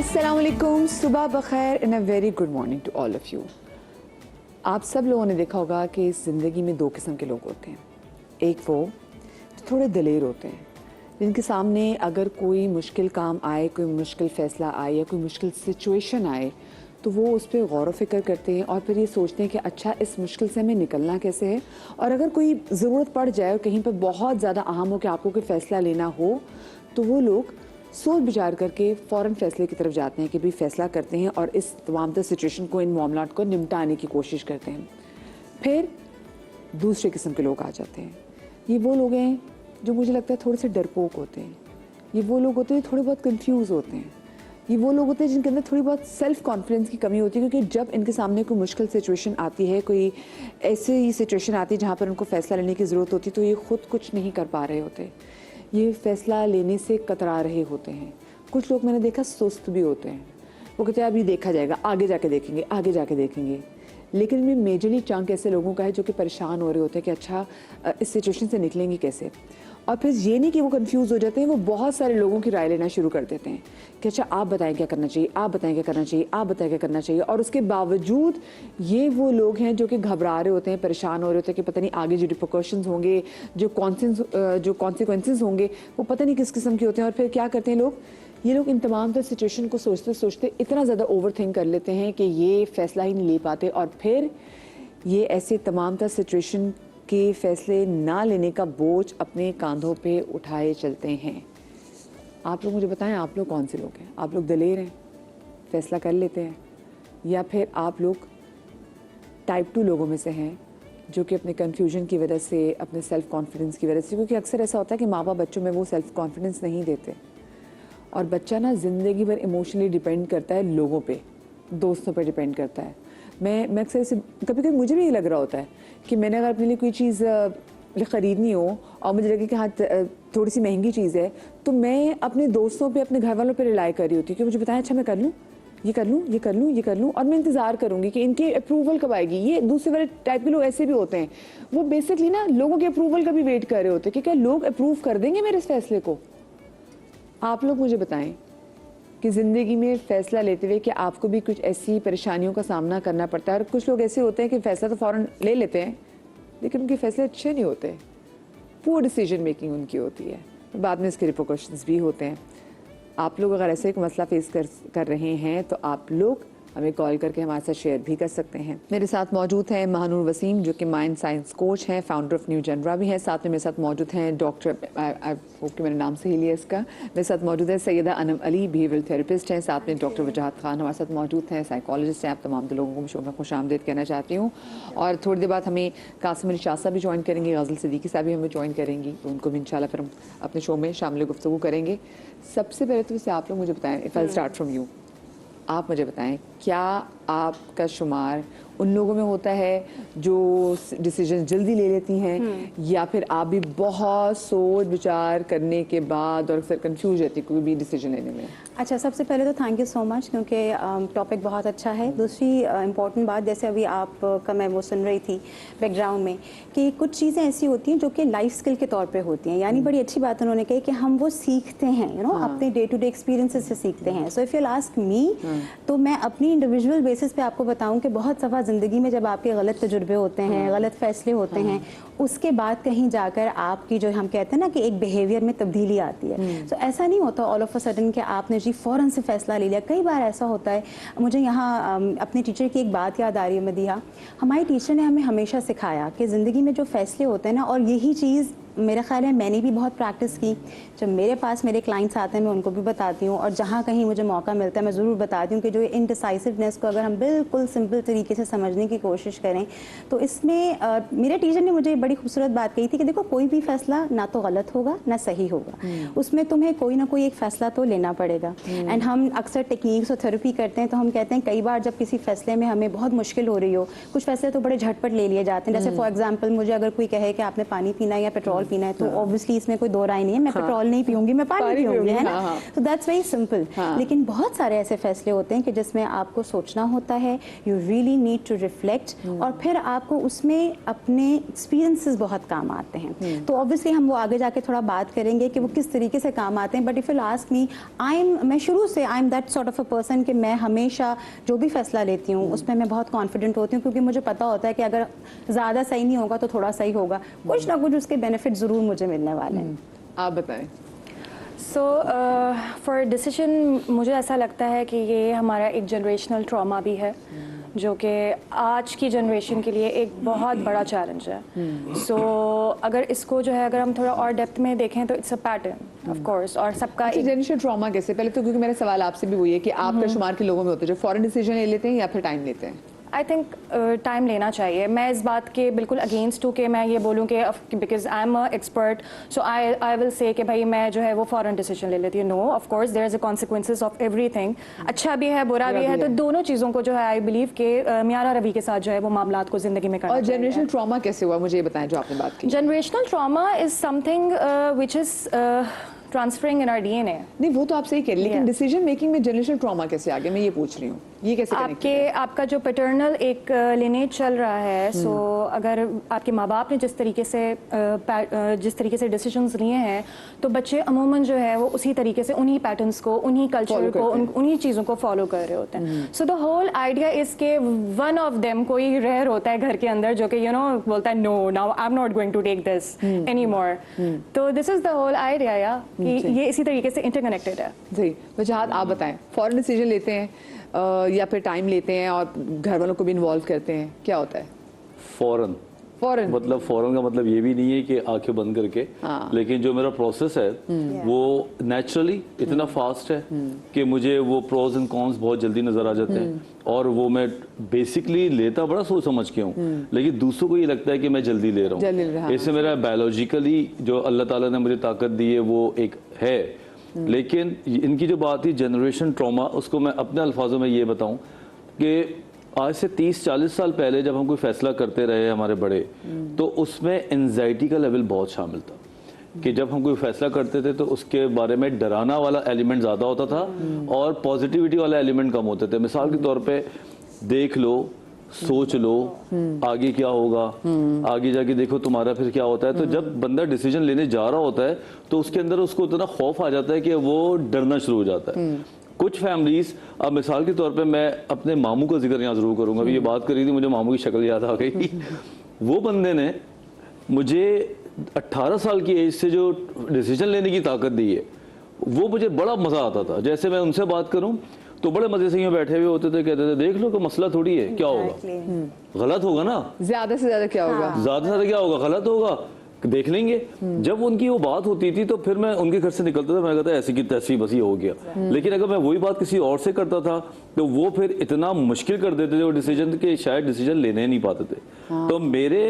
अस्सलामुअलैकुम, सुबह बखैर and a very good morning to all of you. आप सब लोगों ने देखा होगा कि इस ज़िंदगी में दो किस्म के लोग होते हैं। एक वो जो थोड़े दलेर होते हैं, जिनके सामने अगर कोई मुश्किल काम आए, कोई मुश्किल फ़ैसला आए या कोई मुश्किल सिचुएशन आए तो वो उस पर गौर व फिक्र करते हैं और फिर ये सोचते हैं कि अच्छा इस मुश्किल से हमें निकलना कैसे है। और अगर कोई ज़रूरत पड़ जाए और कहीं पर बहुत ज़्यादा अहम हो कि आपको कोई फ़ैसला लेना हो तो वो लोग सोच विचार करके फ़ौरन फ़ैसले की तरफ जाते हैं कि भाई फ़ैसला करते हैं और इस तमाम सिचुएशन को, इन मामलात को निपटाने की कोशिश करते हैं। फिर दूसरे किस्म के लोग आ जाते हैं। ये वो लोग हैं जो मुझे लगता है थोड़े से डरपोक होते हैं। ये वो लोग होते हैं थोड़े बहुत कंफ्यूज होते हैं। ये वो लोग होते हैं जिनके अंदर थोड़ी बहुत सेल्फ़ कॉन्फिडेंस की कमी होती है, क्योंकि जब इनके सामने कोई मुश्किल सिचुएशन आती है, कोई ऐसी सिचुएशन आती है जहाँ पर उनको फ़ैसला लेने की ज़रूरत होती है, तो ये खुद कुछ नहीं कर पा रहे होते। ये फ़ैसला लेने से कतरा रहे होते हैं। कुछ लोग मैंने देखा सुस्त भी होते हैं। वो कहते हैं अभी देखा जाएगा, आगे जाके देखेंगे, आगे जाके देखेंगे। लेकिन इनमें मेजरली चंक ऐसे लोगों का है जो कि परेशान हो रहे होते हैं कि अच्छा इस सिचुएशन से निकलेंगे कैसे। और फिर ये नहीं कि वो कंफ्यूज हो जाते हैं, वो बहुत सारे लोगों की राय लेना शुरू कर देते हैं कि अच्छा आप बताएं क्या करना चाहिए, आप बताएं क्या करना चाहिए, आप बताएं क्या करना चाहिए। और उसके बावजूद ये वो लोग हैं जो कि घबरा रहे होते हैं, परेशान हो रहे होते हैं कि पता नहीं आगे जो रिपरकशंस होंगे, जो कॉन्सिक्वेंसेस होंगे, वो पता नहीं किस किस्म के होते हैं। और फिर क्या करते हैं लोग, ये लोग इन तमाम तर सिचुएशन को सोचते सोचते इतना ज़्यादा ओवर थिंक कर लेते हैं कि ये फ़ैसला ही नहीं ले पाते और फिर ये ऐसे तमाम तर सिचुएशन के फ़ैसले ना लेने का बोझ अपने कांधों पे उठाए चलते हैं। आप लोग मुझे बताएं, आप लोग कौन से लोग हैं? आप लोग दलेर हैं, फ़ैसला कर लेते हैं, या फिर आप लोग टाइप 2 लोगों में से हैं जो कि अपने कन्फ्यूजन की वजह से, अपने सेल्फ़ कॉन्फिडेंस की वजह से, क्योंकि अक्सर ऐसा होता है कि माँ बाप बच्चों में वो सेल्फ़ कॉन्फिडेंस नहीं देते और बच्चा ना ज़िंदगी भर इमोशनली डिपेंड करता है लोगों पे, दोस्तों पे डिपेंड करता है। मैं अक्सर ऐसे कभी कभी मुझे भी ये लग रहा होता है कि मैंने अगर अपने लिए कोई चीज़ ख़रीदनी हो और मुझे लगे कि हाँ थोड़ी सी महंगी चीज़ है, तो मैं अपने दोस्तों पे, अपने घर वालों पे रिलाई कर रही होती हूँ कि मुझे बताएं अच्छा मैं कर लूँ, ये कर लूँ, ये कर लूँ, ये कर लूँ, और मैं इंतज़ार करूँगी कि इनकी अप्रूवल कब आएगी। ये दूसरे वाले टाइप के लोग ऐसे भी होते हैं, वो बेसिकली ना लोगों के अप्रूवल का भी वेट कर रहे होते हैं कि क्या लोग अप्रूव कर देंगे मेरे इस फैसले को। आप लोग मुझे बताएं कि ज़िंदगी में फ़ैसला लेते हुए कि आपको भी कुछ ऐसी परेशानियों का सामना करना पड़ता है। और कुछ लोग ऐसे होते हैं कि फ़ैसला तो फ़ौरन ले लेते हैं लेकिन उनके फ़ैसले अच्छे नहीं होते, पुअर डिसीजन मेकिंग उनकी होती है, बाद में इसके रिपरकशंस भी होते हैं। आप लोग अगर ऐसे एक मसला फेस कर रहे हैं तो आप लोग हमें कॉल करके हमारे साथ शेयर भी कर सकते हैं। मेरे साथ मौजूद हैं महानूर वसीम जो कि माइंड साइंस कोच हैं, फाउंडर ऑफ न्यू जनरा भी हैं। साथ में मेरे साथ मौजूद हैं डॉक्टर, आई होप कि मैंने नाम सही लिया इसका, मेरे साथ मौजूद है सैयदा अनम अली, बिहेवियरल थेरेपिस्ट हैं। साथ में डॉक्टर वजाहत खान हमारे साथ मौजूद हैं, साइकोलॉजिस्ट हैं। आप तमाम लोगों को शो में खुशामदीद कहना चाहती हूँ। और थोड़ी देर बाद हमें कासिम अली शाह साहब भी ज्वाइन करेंगे, गज़ल सिद्दीकी साहब भी हमें ज्वाइन करेंगी, तो उनको भी इंशाल्लाह फिर हम अपने शो में शामिल गुफ्तगू करेंगे। सबसे पहले तो वैसे आप लोग मुझे बताएं, if I start from you, आप मुझे बताएं क्या आपका शुमार उन लोगों में होता है जो डिसीजन जल्दी ले लेती हैं, या फिर आप भी बहुत सोच विचार करने के बाद और अक्सर कंफ्यूज रहती कोई भी डिसीजन लेने में? अच्छा, सबसे पहले तो थैंक यू सो मच, क्योंकि टॉपिक बहुत अच्छा है। दूसरी इम्पॉर्टेंट बात, जैसे अभी आपका मैं वो सुन रही थी बैकग्राउंड में, कि कुछ चीज़ें ऐसी होती हैं जो कि लाइफ स्किल के तौर पे होती हैं। यानी बड़ी अच्छी बात उन्होंने कही कि हम वो सीखते हैं, यू नो, अपने डे टू डे एक्सपीरियंसेस से सीखते हैं। So if you ask me, तो मैं अपनी इंडिविजुअल बेसिस पे आपको बताऊं कि बहुत सफ़ा ज़िंदगी में जब आपके गलत तजुर्बे होते हैं, गलत फैसले होते हैं, उसके बाद कहीं जाकर आपकी जो हम कहते हैं ना कि एक बिहेवियर में तब्दीली आती है। तो ऐसा नहीं होता ऑल ऑफ अ सडन कि आपने जी फ़ौरन से फ़ैसला ले लिया। कई बार ऐसा होता है। मुझे यहाँ अपने टीचर की एक बात याद आ रही है, मदीहा। हमारी टीचर ने हमें हमेशा सिखाया कि ज़िंदगी में जो फ़ैसले होते हैं ना, और यही चीज़ मेरा ख्याल है मैंने भी बहुत प्रैक्टिस की। जब मेरे पास मेरे क्लाइंट्स आते हैं मैं उनको भी बताती हूँ, और जहाँ कहीं मुझे मौका मिलता है मैं ज़रूर बताती हूँ कि जो इनडिसाइसिवनेस को अगर हम बिल्कुल सिंपल तरीके से समझने की कोशिश करें, तो इसमें मेरे टीचर ने मुझे बड़ी खूबसूरत बात कही थी कि देखो, कोई भी फ़ैसला ना तो गलत होगा ना सही होगा, उसमें तुम्हें कोई ना कोई एक फ़ैसला तो लेना पड़ेगा। एंड हम अक्सर टेक्निक्स और थेरेपी करते हैं, तो हम कहते हैं कई बार जब किसी फ़ैसले में हमें बहुत मुश्किल हो रही हो, कुछ फ़ैसले तो बड़े झटपट ले लिए जाते हैं। जैसे फॉर एग्जाम्पल, मुझे अगर कोई कहे कि आपने पानी पीना है या पेट्रोल पीना है, तो ऑब्वियसली इसमें कोई दो राय नहीं है, मैं पेट्रोल नहीं पीऊंगी, मैं पानी पीऊंगी, है ना। तो दैट्स वेरी सिंपल। लेकिन बहुत सारे ऐसे फैसले होते हैं कि जिसमें आपको सोचना होता है, you really need to reflect, और फिर आपको उसमें अपने एक्सपीरियंसेस बहुत काम आते हैं। तो ऑब्वियसली हम वो आगे जाके थोड़ा बात करेंगे कि वो किस तरीके से काम आते हैं। But if you ask me, मैं शुरू से I am that sort of a person कि मैं हमेशा जो भी फैसला लेती हूँ उसमें मैं बहुत कॉन्फिडेंट होती हूँ, क्योंकि मुझे पता होता है कि अगर ज़्यादा सही नहीं होगा तो थोड़ा सही होगा, कुछ ना कुछ उसके बेनिफिट ज़रूर मुझे मिलने वाले हैं। आप बताएं। सो फॉर डिसीजन मुझे ऐसा लगता है कि ये हमारा एक जनरेशनल ट्रॉमा भी है, जो कि आज की जनरेशन के लिए एक बहुत बड़ा चैलेंज है। सो अगर इसको जो है अगर हम थोड़ा और डेप्थ में देखें तो it's a pattern of course, और सबका जनरेशनल ट्रॉमा कैसे, पहले तो क्योंकि मेरा सवाल आपसे भी वही है कि आपका शुमार के लोगों में होता है जो फॉरेन डिसीजन ले लेते हैं या फिर टाइम लेते हैं? आई थिंक टाइम लेना चाहिए। मैं इस बात के बिल्कुल अगेंस्ट हूँ कि मैं ये बोलूँ कि because I am a expert so I will say कि भाई मैं जो है वो फॉरेन डिसीजन ले लेती हूँ। No, of course there is a consequences of everything. अच्छा भी है, बुरा भी है, तो दोनों चीज़ों को जो है आई बिलीव के मियारा रवि के साथ जो है वो मामलात को जिंदगी में करना और चाहिए। जनरेशनल ट्रॉमा कैसे हुआ, मुझे ये बताएं जो आपने बात की। Generational trauma is something which is transferring in our DNA. नहीं, वो तो आप सही कह रहे हैं, लेकिन डिसीजन मेकिंग में जनरेशनल ट्रॉमा कैसे आ गया, मैं ये पूछ रही हूँ, ये कैसे connect है? आपका जो पैटर्नल एक लिनेज चल रहा है, सो अगर आपके माँ बाप ने जिस तरीके से डिसीजंस लिए हैं, तो बच्चे अमूमन जो है वो उसी तरीके से उन्हीं पैटर्न्स को, उन्हीं कल्चर को, उन्हीं चीज़ों को फॉलो कर रहे होते हैं। So the whole idea is के वन ऑफ देम कोई रेयर होता है घर के अंदर जो कि बोलता है no, now I am not going to take this anymore. तो this is the whole idea या कि ये इसी तरीके से इंटरकनेक्टेड है। जी वजहात आप बताएं, फॉरेन डिसीजन लेते हैं या फिर टाइम लेते हैं और घर वालों को भी इन्वॉल्व करते हैं, क्या होता है? फौरन मतलब फौरन का मतलब ये भी नहीं है कि आंखें बंद करके, लेकिन जो मेरा प्रोसेस है वो नेचुरली इतना फास्ट है कि मुझे वो प्रोज एंड कॉन्स बहुत जल्दी नजर आ जाते हैं, और वो मैं बेसिकली लेता बड़ा सोच समझ के हूँ, लेकिन दूसरों को ये लगता है कि मैं जल्दी ले रहा हूँ। इससे मेरा बायोलॉजिकली जो अल्लाह ताला ने मुझे ताकत दी है वो एक है। लेकिन इनकी जो बात थी जनरेशन ट्रॉमा, उसको मैं अपने अल्फाजों में ये बताऊं कि आज से 30-40 साल पहले जब हम कोई फैसला करते रहे हमारे बड़े, तो उसमें एंजाइटी का लेवल बहुत शामिल था कि जब हम कोई फैसला करते थे तो उसके बारे में डराना वाला एलिमेंट ज़्यादा होता था और पॉजिटिविटी वाला एलिमेंट कम होते थे। मिसाल के तौर पे देख लो, सोच लो आगे क्या होगा, आगे जाके देखो तुम्हारा फिर क्या होता है। तो जब बंदा डिसीजन लेने जा रहा होता है तो उसके अंदर उसको इतना खौफ आ जाता है कि वो डरना शुरू हो जाता है। कुछ फैमिलीज, अब मिसाल के तौर पे मैं अपने मामू का जिक्र यहाँ जरूर करूंगा, अभी ये बात करी थी मुझे मामू की शक्ल याद आ गई। वो बंदे ने मुझे 18 साल की एज से जो डिसीजन लेने की ताकत दी है वो मुझे बड़ा मजा आता था। जैसे मैं उनसे बात करूं तो बड़े मजे से यहाँ बैठे हुए होते थे, कहते थे देख लो कि मसला थोड़ी है, क्या होगा, गलत होगा ना, ज्यादा से ज्यादा क्या होगा, ज्यादा से ज्यादा क्या होगा, गलत होगा, देख लेंगे। जब उनकी वो बात होती थी तो फिर मैं उनके घर से निकलता था, मैं कहता ऐसी की तैसी बस ये हो गया। लेकिन अगर मैं वही बात किसी और से करता था तो वो फिर इतना मुश्किल कर देते थे वो डिसीजन कि शायद डिसीजन लेने नहीं पाते थे। तो मेरे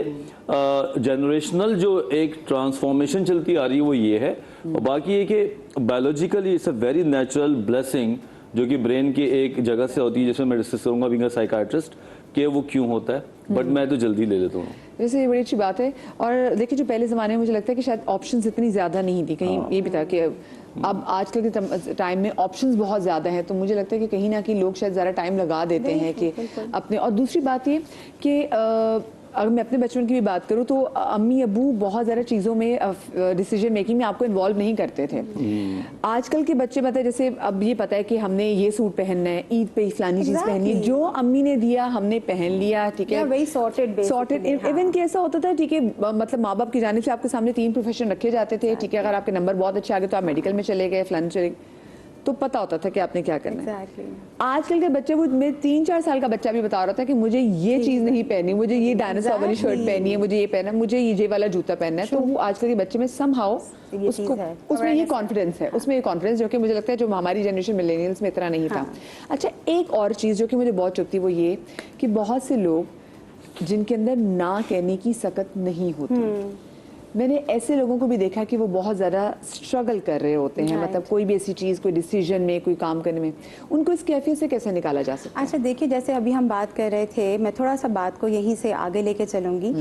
जनरेशनल जो एक ट्रांसफॉर्मेशन चलती आ रही है वो ये है, और बाकी ये कि biologically it's a very natural blessing जो कि ब्रेन की एक जगह से होती है, जिसमें मैं डिस्कस करूंगा बीइंग अ साइकाइट्रिस्ट कि वो क्यों होता है, बट मैं तो जल्दी ले लेता हूँ। वैसे ये बड़ी अच्छी बात है। और देखिए जो पहले ज़माने में मुझे लगता है कि शायद ऑप्शंस इतनी ज़्यादा नहीं थी, कहीं ये भी था कि अब आजकल के टाइम में ऑप्शंस बहुत ज़्यादा हैं, तो मुझे लगता है कि कहीं ना कहीं लोग शायद ज़्यादा टाइम लगा देते हैं कि अपने। और दूसरी बात ये कि अगर मैं अपने बचपन की भी बात करूं तो अम्मी अबू बहुत ज़्यादा चीज़ों में डिसीजन मेकिंग में आपको इन्वॉल्व नहीं करते थे। आजकल के बच्चे मतलब जैसे अब ये पता है कि हमने ये सूट पहनना है, ईद पे फलानी चीज़ पहननी है, जो अम्मी ने दिया हमने पहन लिया, ठीक है, वही सॉर्टेड। इवन कि ऐसा होता था, ठीक है, मतलब माँ बाप की जानिब से आपके सामने 3 प्रोफेशन रखे जाते थे, ठीक है, अगर आपके नंबर बहुत अच्छे आ गए तो आप मेडिकल में चले गए, फलानी चले गए, तो पता होता था कि आपने क्या करना है। आजकल के बच्चे, वो मेरे 3-4 साल का बच्चा भी बता रहा था कि मुझे ये चीज़ नहीं पहनी, मुझे ये डायनासोर वाली शर्ट पहनी है, मुझे ये पहनना है, मुझे ये वाला जूता पहनना है। तो वो आजकल के बच्चे में समहाउ उसको उसमें ये कॉन्फिडेंस है, उसमें ये कॉन्फिडेंस जो कि मुझे लगता है जो हमारी जनरेशन मिलेनियल्स में इतना नहीं था। अच्छा, एक और चीज़ जो कि मुझे बहुत चुभती वो ये कि बहुत से लोग जिनके अंदर ना कहने की सकत नहीं होती, मैंने ऐसे लोगों को भी देखा कि वो बहुत ज़्यादा स्ट्रगल कर रहे होते हैं, मतलब कोई भी ऐसी चीज़, कोई डिसीजन में, कोई काम करने में, उनको इस कैफियत से कैसे निकाला जा सकता है? अच्छा देखिए, जैसे अभी हम बात कर रहे थे, मैं थोड़ा सा बात को यहीं से आगे लेके चलूंगी।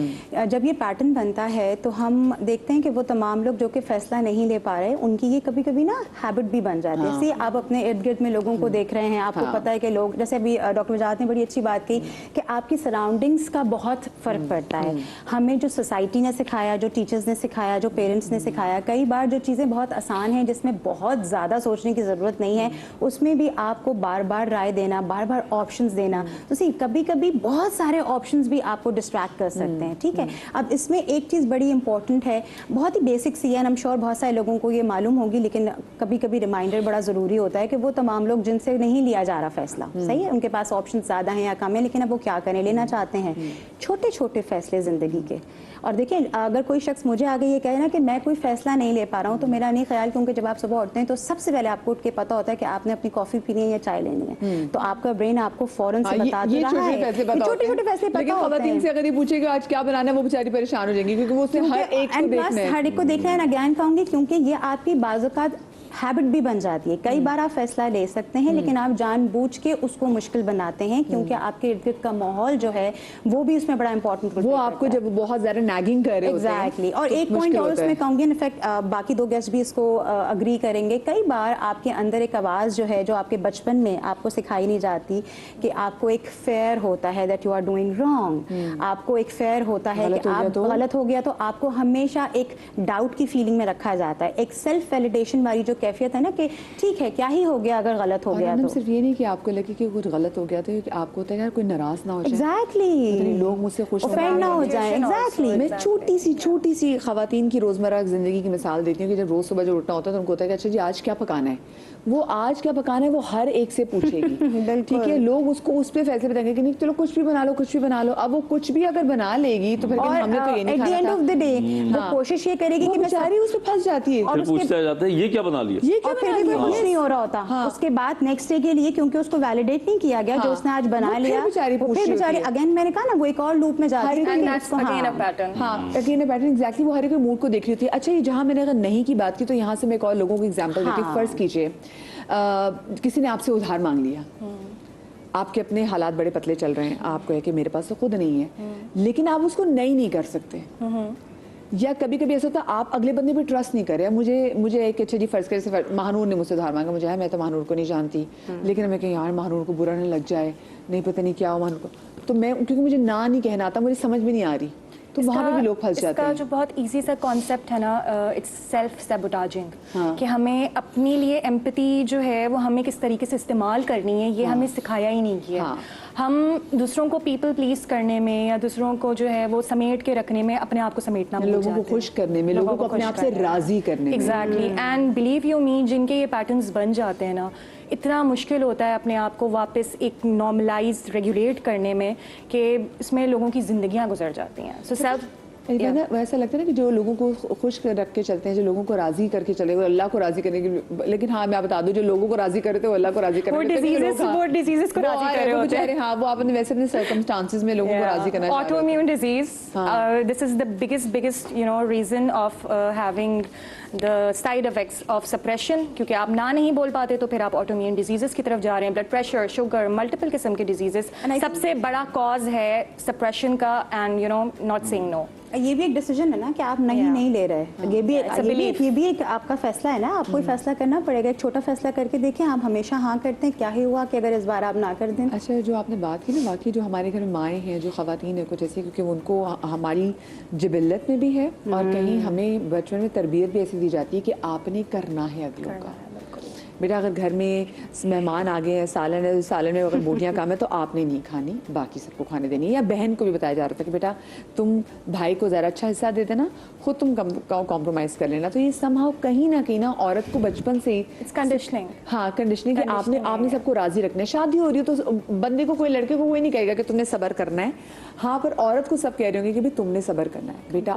जब ये पैटर्न बनता है तो हम देखते हैं कि वो तमाम लोग जो कि फैसला नहीं ले पा रहे, उनकी ये कभी कभी ना हैबिट भी बन जाती है। जैसे आप अपने इर्द गिर्द में लोगों को देख रहे हैं, आपको पता है कि लोग, जैसे अभी डॉक्टर वजाहत ने बड़ी अच्छी बात कही कि आपकी सराउंडिंग्स का बहुत फर्क पड़ता है। हमें जो सोसाइटी ने सिखाया, जो टीचर्स ने सिखाया, जो पेरेंट्स ने सिखाया, कई बार जो चीज़ें बहुत आसान हैं, जिसमें बहुत ज़्यादा सोचने की ज़रूरत नहीं है, उसमें भी आपको बार बार राय देना, बार बार ऑप्शंस देना, तो सी कभी कभी बहुत सारे ऑप्शंस भी आपको डिस्ट्रैक्ट कर सकते हैं। ठीक है, अब इसमें एक चीज़ बड़ी इंपॉर्टेंट है, बहुत ही बेसिक सी है, आई एम श्योर बहुत सारे लोगों को ये मालूम होगी, लेकिन कभी कभी रिमाइंडर बड़ा ज़रूरी होता है कि वो तमाम लोग जिनसे नहीं लिया जा रहा फैसला, सही है, उनके पास ऑप्शन ज़्यादा हैं या कम है, लेकिन अब वो क्या करें, लेना चाहते हैं छोटे छोटे फैसले ज़िंदगी के। और देखिए, अगर कोई शख्स मुझे आगे ये कहे ना कि मैं कोई फैसला नहीं ले पा रहा हूँ, तो मेरा नहीं ख्याल, क्योंकि जब आप सुबह उठते हैं तो सबसे पहले आपको उठ के पता होता है कि आपने अपनी कॉफ़ी पीनी है या चाय लेनी है, तो आपका ब्रेन आपको फौरन से बता दे रहा है। छोटे छोटे फैसले पता होते हैं। से अगर ये पूछेगा आज क्या बनाना है, वो बेचारी परेशान हो जाएंगी, क्योंकि वो उसने हर एक को देखना है। हर एक को देखना है ना, ज्ञान कहूँगी, क्योंकि ये आपकी बाज़-औक़ात हैबिट भी बन जाती है। कई बार आप फैसला ले सकते हैं, लेकिन आप जानबूझ के उसको मुश्किल बनाते हैं, क्योंकि आपके इर्द गिर्द का माहौल जो है वो भी उसमें बड़ा इंपॉर्टेंट रोल, वो आपको जब बहुत ज्यादा नैगिंग कर रहे होते हैं। एग्जैक्टली। और एक पॉइंट और उसमें कहूँगी, इनफैक्ट बाकी दो गेस्ट भी इसको अग्री करेंगे, कई बार आपके अंदर एक आवाज़ जो है, जो आपके बचपन में आपको सिखाई नहीं जाती, कि आपको एक फेयर होता है that you are doing wrong, आपको एक फेयर होता है कि आप गलत हो गया तो आपको हमेशा एक डाउट की फीलिंग में रखा जाता है। एक सेल्फ वैलिडेशन वाली जो कैफियत है ना, कि ठीक है, क्या ही हो गया अगर गलत हो गया तो। सिर्फ ये नहीं कि आपको लगे कि कुछ गलत हो गया, तो आपको होता है यार कोई नाराज ना हो जाए, एग्जैक्टली, लोग मुझसे खुश ऑफेंड ना हो जाए। एग्जैक्टली। मैं छोटी सी खवातीन की रोजमर्रा जिंदगी की मिसाल देती हूँ कि जब रोज सुबह जो उठना होता है तो उनको होता है कि अच्छा जी आज क्या पकाना है, वो आज क्या पकाना है वो हर एक से पूछेगी। ठीक है, लोग उसको उस पे फैसले बताएंगे कि नहीं चलो कुछ भी बना लो, कुछ भी बना लो। अब वो कुछ भी अगर बना लेगी तो फिर हमने तो ये नहीं खाना था। At the end of the day वो कोशिश ये करेगी कि बेचारी उस पे फंस जाती है, और पूछता जाता है ये क्या बना लिया, ये क्या बना लिया, कुछ नहीं हो रहा होता। उसके बाद नेक्स्ट डे के लिए, क्योंकि उसको वैलिडेट नहीं किया गया जो उसने आज बना लिया, फिर बेचारी अगेन, मैंने कहा ना, वो एक और लूप में जाती है। अगेन पैटर्न, एग्जैक्टली, वो हर एक मूड को देख रही होती है। अच्छा, ये जहाँ मैंने अगर नहीं की बात की, तो यहाँ से मैं एक और लोगों को एग्जांपल देती हूँ। फर्ज कीजिए किसी ने आपसे उधार मांग लिया, आपके अपने हालात बड़े पतले चल रहे हैं, आपको है कि मेरे पास तो खुद नहीं है, लेकिन आप उसको नहीं कर सकते। या कभी कभी ऐसा होता है आप अगले बंदे पे ट्रस्ट नहीं कर रहे। मुझे एक अच्छा जी फर्ज करे से महानूर ने मुझसे उधार मांगा, मुझे है मैं तो महानूर को नहीं जानती, लेकिन मैं कहीं यार महानूर को बुरा नहीं लग जाए, नहीं पता नहीं क्या हो महानूर को, तो मैं क्योंकि मुझे ना नहीं कहना आता, मुझे समझ में नहीं आ रही, तो वहाँ पे भी लोग फंस जाते हैं। इसका जो बहुत इजी सा कॉन्सेप्ट है ना, इट्स सेल्फ सैबोटाजिंग, कि हमें अपने लिए एम्पैथी जो है वो हमें किस तरीके से इस्तेमाल करनी है, ये हमें सिखाया ही नहीं किया। हम दूसरों को पीपल प्लीज करने में या दूसरों को जो है वो समेट के रखने में अपने आप को समेटना भूल जाते हैं, लोगों को खुश करने में, लोगों को अपने आप से राजी करने में। एग्जैक्टली। एंड बिलीव यू मी, जिनके ये पैटर्न्स बन जाते हैं ना, इतना मुश्किल होता है अपने आप को वापस एक नॉर्मलाइज रेगुलेट करने में, कि इसमें लोगों की जिंदगियां गुजर जाती हैं। सो सेल्फ ना वैसा लगता है ना कि जो लोगों को खुश रख के चलते हैं, जो लोगों को राजी करके चले, वो अल्लाह को राजी करने की, लेकिन हाँ मैं बता दूं, जो लोगों को राजी करते हैं वो अल्लाह को राजी करते हैं, वो डिजीजेस को राजी कर रहे होते हैं। हाँ, वो आपने वैसे अपने सर्कमस्टांसेस में लोगों को राजी करना चाहते हैं। Autoimmune disease, this is the biggest you know reason of having the side effects of suppression, क्योंकि आप ना नहीं बोल पाते तो फिर आप ऑटोइम्यून डिजीजेस की तरफ जा रहे हैं। ब्लड प्रेशर, शुगर, मल्टीपल किस्म के डिजीजेस सबसे बड़ा कॉज है सप्रेशन का, and you know not saying no. ये भी एक डिसीजन है ना कि आप नहीं ले रहे, ये भी एक आपका फैसला है ना, आपको कोई फैसला करना पड़ेगा। एक छोटा फैसला करके देखें, आप हमेशा हाँ करते हैं, क्या ही हुआ कि अगर इस बार आप ना कर दें। अच्छा, जो आपने बात की ना, बाकी जो हमारे घर में माएँ हैं, जो ख़वातीन है कुछ ऐसी, क्योंकि उनको हमारी जिबिल्लत में भी है और कहीं हमें बचपन में तरबियत भी ऐसी दी जाती है कि आपने करना है अगलों का। बेटा अगर घर में मेहमान आ गए हैं, सालन है, सालन में अगर बोटियाँ काम है तो आपने नहीं खानी, बाकी सबको खाने देनी है। या बहन को भी बताया जा रहा था कि बेटा तुम भाई को ज़रा अच्छा हिस्सा दे देना, खुद तुम कॉम्प्रोमाइज़ कर लेना। तो ये समहाउ कहीं ना औरत को बचपन से ही कंडीशनिंग, हाँ कंडीशनिंग, कि आपने सबको राजी रखना है। शादी हो रही है तो बंदे को, कोई लड़के को कोई नहीं कहेगा कि तुमने सब्र करना है, हाँ, पर औरत को सब कह रहे होंगे कि भाई तुमने सब्र करना है बेटा,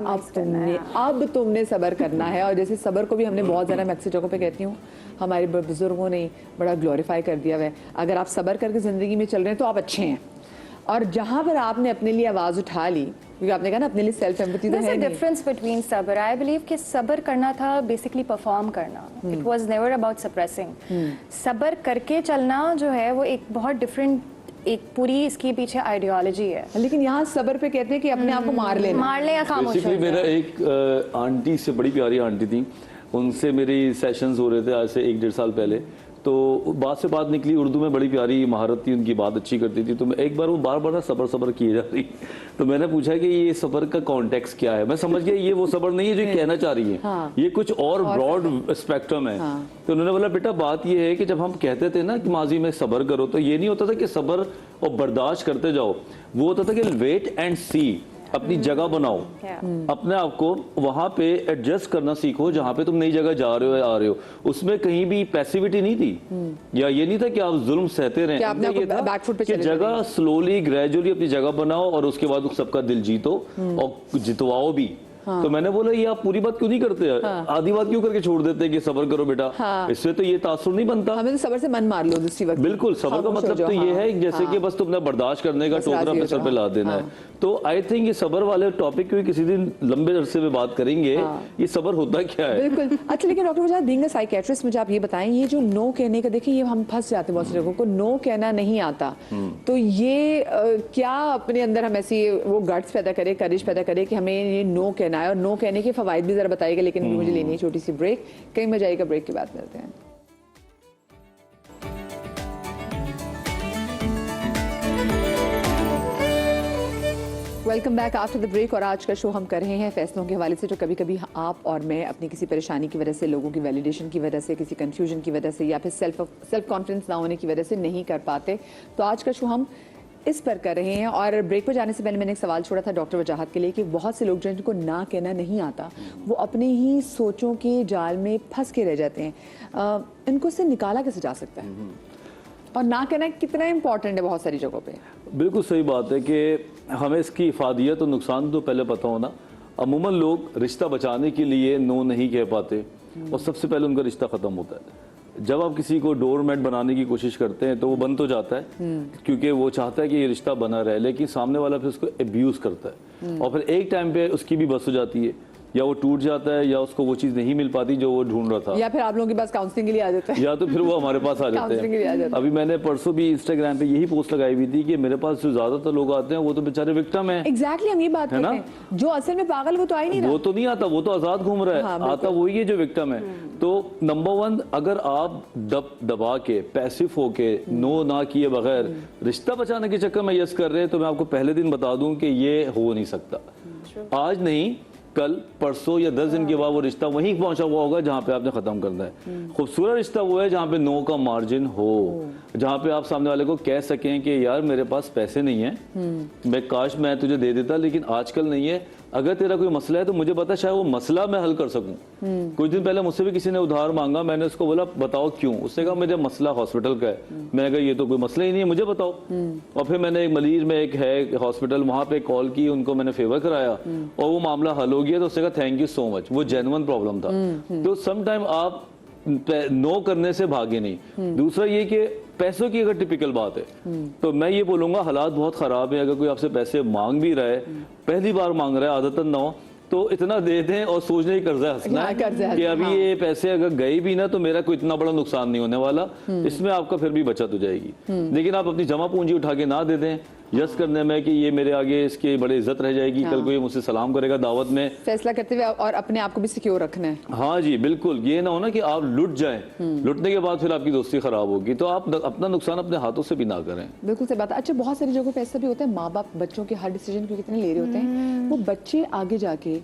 अब तुमने सब्र करना है। और जैसे सब्र को भी हमने बहुत ज़्यादा, मैं अक्सर जगहों पे कहती हूँ, हमारे बुजुर्गों ने बड़ा ग्लोरीफाई कर दिया है। अगर आप सब्र करके ज़िंदगी में चल रहे हैं तो आप अच्छे हैं, और जहाँ पर आपने अपने लिए आवाज़ उठा ली, क्योंकि आपने कहा ना अपने लिए सेल्फ एम्पैथी तो There's है a नहीं। difference between सब्र. I believe कि सब्र करना था बेसिकली परफॉर्म करना. It was never about suppressing. सब्र करके चलना जो है वो एक बहुत डिफरेंट, एक पूरी इसके पीछे आइडियोलॉजी है. लेकिन यहाँ सब्र पे कहते हैं कि अपने आप को मार लेना। मार ले या खामोश बेसिकली हो मेरा जाए. एक आंटी से, बड़ी प्यारी आंटी थी, उनसे मेरी सेशंस हो रहे थे आज से 1-1.5 साल पहले। तो बात से बात निकली, उर्दू में बड़ी प्यारी महारत थी उनकी, बात अच्छी करती थी। तो मैं एक बार वो बार बार सब्र सब्र किए जा रही, तो मैंने पूछा कि ये सब्र का कॉन्टेक्स्ट क्या है। मैं समझ गया ये वो सब्र नहीं है जो ये कहना चाह रही है। हाँ। ये कुछ और ब्रॉड स्पेक्ट्रम है। हाँ। तो उन्होंने बोला बेटा बात ये है कि जब हम कहते थे ना कि माजी में सब्र करो, तो ये नहीं होता था कि सब्र और बर्दाश्त करते जाओ, वो होता था कि वेट एंड सी, अपनी जगह बनाओ, अपने आप को वहां पे एडजस्ट करना सीखो जहां पे तुम नई जगह जा रहे हो या आ रहे हो। उसमें कहीं भी पैसिविटी नहीं थी, या ये नहीं था कि आप जुल्म सहते रहे, कि आपने ये था बैक फुट पे कि चले जगह स्लोली ग्रेजुअली अपनी जगह बनाओ और उसके बाद सबका दिल जीतो और जितवाओ भी। तो मैंने बोला ये आप पूरी बात क्यों नहीं करते, आधी बात क्यों करके छोड़ देते हैं कि सब्र करो बेटा, इससे तो ये तासुर नहीं बनता। हमें तो सब्र से मन मार लो दूसरी वक्त। बिल्कुल, सब्र का मतलब तो ये है जैसे कि बस तुमने बर्दाश्त करने का टोकरा अपने सर पे ला देना है। तो आई थिंक ये सब्र वाले टॉपिक को किसी दिन लंबे अरसे में बात करेंगे, ये सब्र होता क्या है। बिल्कुल। अच्छा, लेकिन doctor Wajahat, being a psychiatrist, मुझे आप ये बताएं, ये जो नो कहने का, देखिए ये हम फंस जाते हैं, बहुत से लोगों को नो कहना नहीं आता, तो ये क्या अपने अंदर हम ऐसी वो गट्स पैदा करें, करेज पैदा करें कि हमें ये नो कहना है, और नो कहने के फवाइद भी जरा बताइएगा। लेकिन मुझे लेनी है छोटी सी ब्रेक, कहीं में जाएगा, ब्रेक के बाद मिलते हैं। Welcome back after the break. और आज का शो हम कर रहे हैं फैसलों के हवाले से, जो कभी कभी आप और मैं अपनी किसी परेशानी की वजह से, लोगों की वैलिडेशन की वजह से, किसी कंफ्यूजन की वजह से, या फिर सेल्फ कॉन्फिडेंस ना होने की वजह से नहीं कर पाते। तो आज का शो हम इस पर कर रहे हैं। और ब्रेक पर जाने से पहले मैंने एक सवाल छोड़ा था डॉक्टर वजाहत के लिए कि बहुत से लोग जिनको ना कहना नहीं आता, वो अपने ही सोचों के जाल में फंस के रह जाते हैं। इनको से निकाला कैसे जा सकता है, और ना कहना कितना इंपॉर्टेंट है बहुत सारी जगहों पे। बिल्कुल सही बात है कि हमें इसकी इफादियत और नुकसान तो पहले पता होना। अमूमन लोग रिश्ता बचाने के लिए नो नहीं कह पाते, और सबसे पहले उनका रिश्ता ख़त्म होता है। जब आप किसी को डोरमैट बनाने की कोशिश करते हैं तो वो बन तो जाता है, क्योंकि वो चाहता है कि ये रिश्ता बना रहे, लेकिन सामने वाला फिर उसको एब्यूज़ करता है, और फिर एक टाइम पे उसकी भी बस हो जाती है, या वो टूट जाता है, या उसको वो चीज़ नहीं मिल पाती जो वो ढूंढ रहा था, या फिर आप लोगों के पास काउंसलिंग के लिए आ जाता है, या तो फिर वो हमारे पास आ जाते हैं। अभी मैंने परसों भी इंस्टाग्राम पे यही पोस्ट लगाई हुई थी कि मेरे पास जो ज्यादातर लोग आते हैं वो तो बेचारे विक्टिम हैं। एग्जैक्टली, हम ये बात करते हैं, जो असल में पागल वो तो आ ही नहीं रहा, वो तो नहीं आता, वो तो आजाद घूम रहा है। हाँ, आता वही है जो विक्टिम है। तो नंबर 1, अगर आप दबा के, पैसिव होके, नो ना किए बगैर रिश्ता बचाने के चक्कर में यस कर रहे हैं, तो मैं आपको पहले दिन बता दूं कि ये हो नहीं सकता। आज नहीं, कल, परसों या 10 दिन के बाद वो रिश्ता वहीं पहुंचा हुआ होगा जहां पे आपने खत्म करना है। खूबसूरत रिश्ता वो है जहां पे नो का मार्जिन हो, जहां पे आप सामने वाले को कह सकें कि यार मेरे पास पैसे नहीं है, मैं काश मैं तुझे दे देता, लेकिन आजकल नहीं है। अगर तेरा कोई मसला है तो मुझे बता, शायद वो मसला मैं हल कर सकूं। कुछ दिन पहले मुझसे भी किसी ने उधार मांगा, मैंने उसको बोला बताओ क्यों। उसने कहा मुझे मसला हॉस्पिटल का है। मैंने कहा ये तो कोई मसला ही नहीं है, मुझे बताओ। और फिर मैंने एक मलीर में एक है हॉस्पिटल, वहां पे कॉल की, उनको मैंने फेवर कराया और वो मामला हल हो गया। तो उसने कहा थैंक यू सो मच, वो जेन्युइन प्रॉब्लम था। तो सम टाइम आप नो करने से भागे नहीं। दूसरा ये कि पैसों की अगर टिपिकल बात है तो मैं ये बोलूंगा हालात बहुत खराब है। अगर कोई आपसे पैसे मांग भी रहा है, पहली बार मांग रहा है, आदतन ना हो, तो इतना दे दें और सोचने की कर्जा हंसना है कि अभी ये पैसे अगर गए भी ना तो मेरा कोई इतना बड़ा नुकसान नहीं होने वाला, इसमें आपका फिर भी बचत हो जाएगी। लेकिन आप अपनी जमा पूंजी उठा के ना दे दें यस करने में कि ये मेरे आगे इसकी बड़ी इज्जत रह जाएगी, कल को ये मुझसे सलाम करेगा दावत में, फैसला करते हुए, और अपने आप को भी सिक्योर रखना है। हाँ जी बिल्कुल, ये ना हो ना कि आप लुट जाएं, लुटने के बाद फिर आपकी दोस्ती खराब होगी। तो आप अपना नुकसान अपने हाथों से भी ना करें। बिल्कुल सही बात है। अच्छा, बहुत सारी जगहों पे ऐसा भी होता है, माँ बाप बच्चों के हर डिसीजन को कितने ले रहे होते हैं, वो बच्चे आगे जाके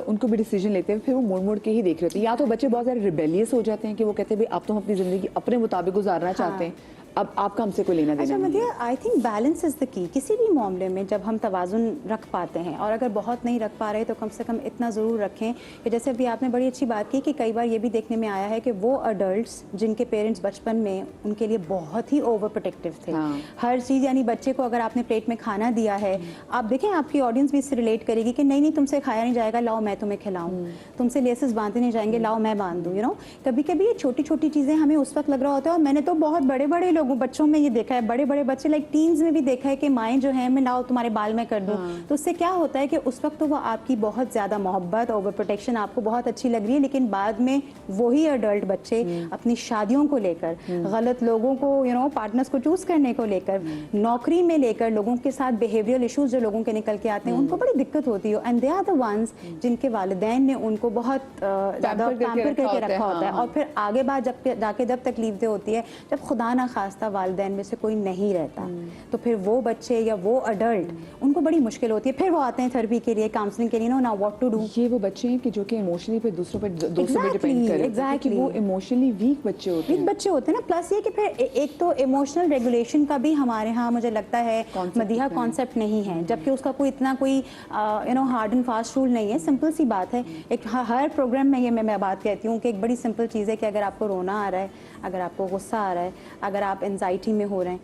उनको भी डिसीजन लेते हैं, फिर वो मोड़ मोड़ के ही देख रहे होते हैं। या तो बच्चे बहुत ज़्यादा रिबेलियस हो जाते हैं कि वो कहते हैं भाई अब तो हम अपनी ज़िंदगी अपने मुताबिक गुजारना चाहते हैं, अब आपका हमसे कोई लेना देना अच्छा नहीं है। मदिया, I think balance is the key. किसी भी मामले में जब हम तवाज़ुन रख पाते हैं, और अगर बहुत नहीं रख पा रहे तो कम से कम इतना ज़रूर रखें कि जैसे अभी आपने बड़ी अच्छी बात की कि कई बार ये भी देखने में आया है कि वो अडल्ट्स जिनके पेरेंट्स बचपन में उनके लिए बहुत ही ओवर प्रोटेक्टिव थे। हर चीज़, यानी बच्चे को अगर आपने प्लेट में खाना दिया है, आप देखें आपकी ऑडियंस भी इससे रिलेट करेगी कि नहीं नहीं तुमसे खाया नहीं जाएगा, लाओ मैं तुम्हें खिलाऊं, तुमसे लेसेस बांधे नहीं जाएंगे, लाओ मैं बांध दूं। कभी कभी ये छोटी छोटी चीज़ें हमें उस वक्त लग रहा होता है, और मैंने तो बहुत बड़े बड़े लोगों लोगों बच्चों में ये देखा है, बड़े बड़े बच्चे लाइक टीन्स में भी देखा है कि माएँ जो है मैं लाओ तुम्हारे बाल में कर दूँ, तो उससे क्या होता है कि उस वक्त तो वो आपकी बहुत ज़्यादा मोहब्बत, ओवर प्रोटेक्शन आपको बहुत अच्छी लग रही है, लेकिन बाद में वही अडल्ट बच्चे अपनी शादियों को लेकर, गलत लोगों को पार्टनर्स को चूज करने को लेकर, नौकरी में लेकर, लोगों के साथ बिहेवियरल इश्यूज जो लोगों के निकल के आते हैं, उनको बड़ी दिक्कत होती है। And they are the ones जिनके वालिदैन ने उनको बहुत ज़्यादा पैम्पर करके रखा होता है, और फिर आगे बाद जब तकलीफ दे होती है, जब खुदा ना खास्ता वालिदैन में से कोई नहीं रहता, तो फिर वो बच्चे या वो अडल्ट, उनको बड़ी मुश्किल होती है। फिर वो आते हैं थेरेपी के लिए, काउंसलिंग के लिए, ना व्हाट टू डू। ये वो बच्चे हैं कि जो कि इमोशनली पे दूसरों पे डिपेंड करते हैं, कि वो इमोशनली वीक बच्चे होते हैं। वीक बच्चे होते हैं ना, प्लस ये कि फिर एक तो इमोशनल रेगुलेशन का भी हमारे यहाँ मुझे लगता है मदीहा कॉन्सेप्ट नहीं है, जबकि उसका कोई इतना कोई हार्ड एंड फास्ट रूल नहीं है। सिंपल सी बात है, एक हर प्रोग्राम में ये मैं बात कहती हूँ कि एक बड़ी सिंपल चीज़ है कि अगर आपको रोना आ रहा है, अगर आपको गुस्सा आ रहा है, अगर आप एंजाइटी में हो रहे हैं,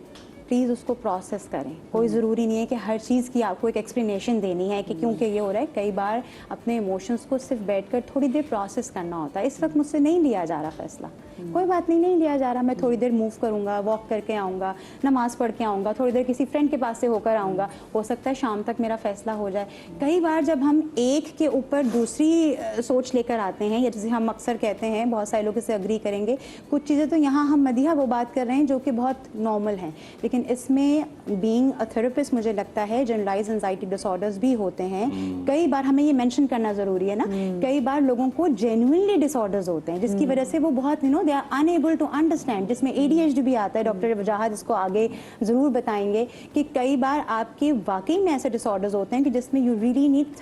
प्लीज़ उसको प्रोसेस करें। कोई ज़रूरी नहीं है कि हर चीज़ की आपको एक एक्सप्लेनेशन देनी है कि क्योंकि ये हो रहा है। कई बार अपने इमोशंस को सिर्फ बैठकर थोड़ी देर प्रोसेस करना होता है। इस वक्त मुझसे नहीं लिया जा रहा फैसला, कोई बात नहीं लिया जा रहा, मैं थोड़ी देर मूव करूँगा, वॉक करके आऊँगा, नमाज़ पढ़ के आऊँगा, थोड़ी देर किसी फ्रेंड के पास से होकर आऊँगा, हो सकता है शाम तक मेरा फैसला हो जाए। कई बार जब हम एक के ऊपर दूसरी सोच लेकर आते हैं, या जैसे हम अक्सर कहते हैं, बहुत सारे लोग इसे अग्री करेंगे, कुछ चीज़ें तो यहाँ हम मदीहा वो बात कर रहे हैं जो कि बहुत नॉर्मल हैं, लेकिन इसमें बीइंग अ थेरेपिस्ट मुझे लगता है जनरलाइज एंजाइटी डिसऑर्डर्स भी होते हैं। कई बार हमें ये मेंशन करना ज़रूरी है ना, कई बार लोगों को जेन्युइनली डिसऑर्डर्स होते हैं जिसकी वजह से वो बहुत they are unable to understand, जिसमें ADHD भी आता है। डॉक्टर वजाहत इसको आगे ज़रूर बताएंगे कि कई बार आपके वाकई में ऐसे डिसऑर्डर्स होते हैं कि जिसमें यू रियली नीड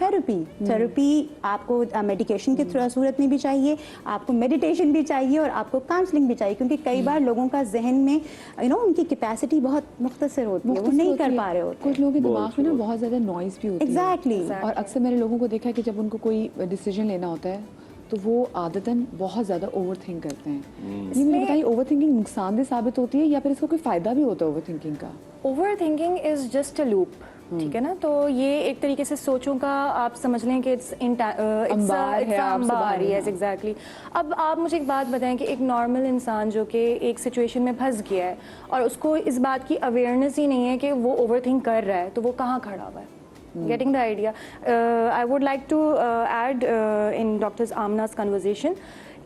थेरेपी आपको मेडिकेशन की सूरत में भी चाहिए, आपको मेडिटेशन भी चाहिए, और आपको काउंसलिंग भी चाहिए, क्योंकि कई बार लोगों का जहन में उनकी कैपेसिटी बहुत मुख्तसर होती है, वो नहीं कर पा रहे होते। कुछ लोगों के दिमाग में ना बहुत ज़्यादा नॉइज़ भी होती है। एग्जैक्टली। और अक्सर मैंने लोगों को देखा है कि जब उनको कोई डिसीजन लेना होता है तो वो आदतन बहुत ज़्यादा ओवर थिंक करते हैं। ये मुझे बताइए, ओवर थिंकिंग नुकसानदेह साबित होती है या फिर इसका कोई फ़ायदा भी होता है ओवर थिंकिंग का? Over thinking is just a loop, ठीक है ना। तो ये एक तरीके से सोचों का आप समझ लें कि इट्स अंबार है। Yes exactly. अब आप मुझे एक बात बताएं कि एक नॉर्मल इंसान जो कि एक सिचुएशन में फंस गया है और उसको इस बात की अवेयरनेस ही नहीं है कि वो ओवर थिंक कर रहा है, तो वो कहाँ खड़ा हुआ है? Getting the idea. I would like to add in Dr. Amna's conversation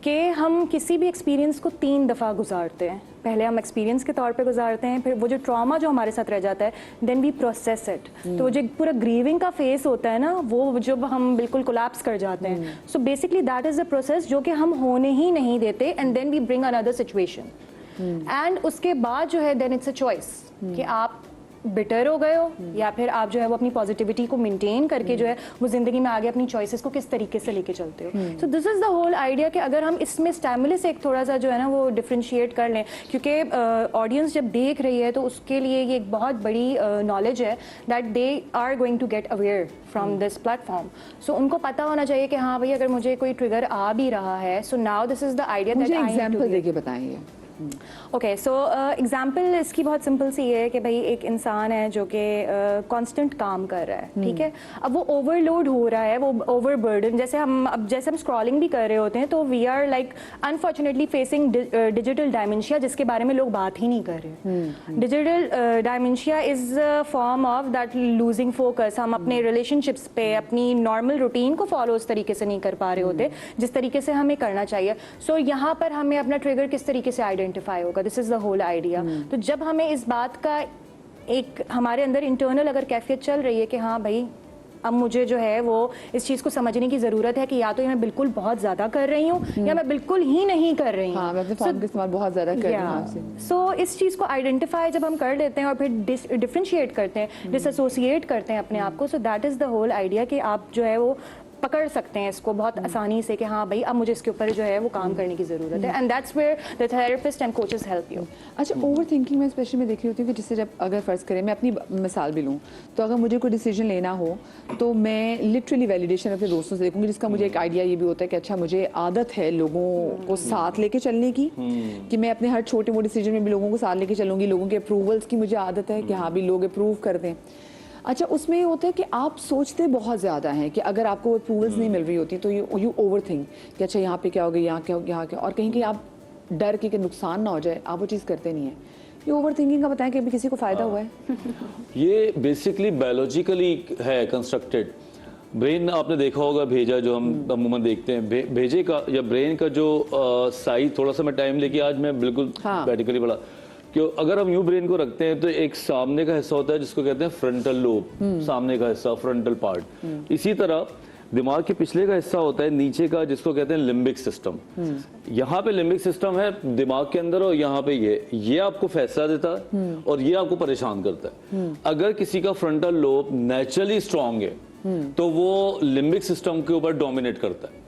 कि हम किसी भी एक्सपीरियंस को 3 दफ़ा गुजारते हैं। पहले हम एक्सपीरियंस के तौर पे गुजारते हैं, फिर वो जो ट्रॉमा जो हमारे साथ रह जाता है, देन वी प्रोसेस इट। तो वो जो पूरा ग्रीविंग का फेस होता है ना, वो जब हम बिल्कुल कोलैप्स कर जाते हैं, so basically that is the process जो कि हम होने ही नहीं देते, and then we bring another situation, and उसके बाद जो है देन इट्स अ चॉइस कि आप बिटर हो गए हो या फिर आप जो है वो अपनी पॉजिटिविटी को मेंटेन करके जो है वो जिंदगी में आगे अपनी चॉइसेस को किस तरीके से लेके चलते हो। So this is the whole idea कि अगर हम इसमें स्टिमुलस एक थोड़ा सा जो है ना वो डिफरेंशिएट कर लें, क्योंकि ऑडियंस जब देख रही है तो उसके लिए ये एक बहुत बड़ी नॉलेज है that they are going to get aware from this platform. So उनको पता होना चाहिए कि हाँ भाई अगर मुझे कोई ट्रिगर आ भी रहा है, so now this is the idea that I example देके बताएंगे। ओके, सो एग्जाम्पल इसकी बहुत सिंपल सी है कि भाई एक इंसान है जो कि कांस्टेंट काम कर रहा है, ठीक है। अब वो ओवरलोड हो रहा है, वो ओवरबर्डन, जैसे हम स्क्रॉलिंग भी कर रहे होते हैं तो we are like unfortunately facing digital dementia, जिसके बारे में लोग बात ही नहीं कर रहे। Digital dementia is a form of that losing focus. हम अपने रिलेशनशिप्स पे अपनी नॉर्मल रूटीन को फॉलो उस तरीके से नहीं कर पा रहे होते जिस तरीके से हमें करना चाहिए। सो यहाँ पर हमें अपना ट्रिगर किस तरीके से आइडेंटिफाई होगा, this is the whole idea. तो जब हमें इस बात का एक हमारे अंदर इंटरनल अगर कैफियत चल रही है कि हाँ भाई अब मुझे जो है वो इस चीज़ को समझने की ज़रूरत है कि या तो ये मैं बिल्कुल बहुत ज़्यादा कर रही हूँ या मैं बिल्कुल ही नहीं कर रही हूँ। हाँ, मैं अपने फ़ोन का इस्तेमाल बहुत ज़्यादा कर रही हूँ। सो इस चीज़ को आइडेंटिफाई जब हम कर लेते हैं और फिर डिफरेंशिएट करते हैं, डिसएसोसिएट करते हैं अपने आप को, so that is the whole idea कि आप जो है वो पकड़ सकते हैं इसको बहुत आसानी से कि हाँ भाई अब मुझे इसके ऊपर जो है वो काम करने की ज़रूरत है, and that's where the therapist and coaches help you. अच्छा, ओवर थिंकिंग में स्पेशली मैं देख रही होती हूँ कि जिससे जब अगर फ़र्ज़ करें, मैं अपनी मिसाल भी लूँ, तो अगर मुझे कोई डिसीजन लेना हो तो मैं लिटरली वैलिडेशन अपने दोस्तों से देखूँगी, जिसका मुझे एक आइडिया ये भी होता है कि अच्छा मुझे आदत है लोगों को साथ लेके चलने की, कि मैं अपने हर छोटे मोटे डिसीजन में भी लोगों को साथ लेके चलूँगी, लोगों के अप्रूवल्स की मुझे आदत है कि हाँ भी लोग अप्रूव कर दें। अच्छा, उसमें ये होता है कि आप सोचते बहुत ज़्यादा हैं कि अगर आपको अप्रूवल्स नहीं मिल रही होती तो यू ओवर थिंक कि अच्छा यहाँ पे क्या होगा, यहाँ क्या होगा, यहाँ क्या, और कहीं कहीं आप डर के कि नुकसान ना हो जाए आप वो चीज़ करते नहीं हैं। ये ओवर थिंकिंग का बताएं कि अभी किसी को फ़ायदा हुआ है? ये बेसिकली बायोलॉजिकली है कंस्ट्रक्टेड। ब्रेन आपने देखा होगा, भेजा जो हम अमूमन देखते हैं, भेजे का या ब्रेन का जो साइज, थोड़ा सा मैं टाइम लेके आज मैं बिल्कुल प्रैक्टिकली पढ़ा कि अगर हम यूं ब्रेन को रखते हैं तो एक सामने का हिस्सा होता है जिसको कहते हैं फ्रंटल लोब, सामने का हिस्सा फ्रंटल पार्ट। इसी तरह दिमाग के पिछले का हिस्सा होता है नीचे का जिसको कहते हैं लिम्बिक सिस्टम। यहाँ पे लिम्बिक सिस्टम है दिमाग के अंदर और यहाँ पे ये आपको फैसला देता है और ये आपको परेशान करता है। अगर किसी का फ्रंटल लोब नेचुरली स्ट्रांग है तो वो लिम्बिक सिस्टम के ऊपर डोमिनेट करता है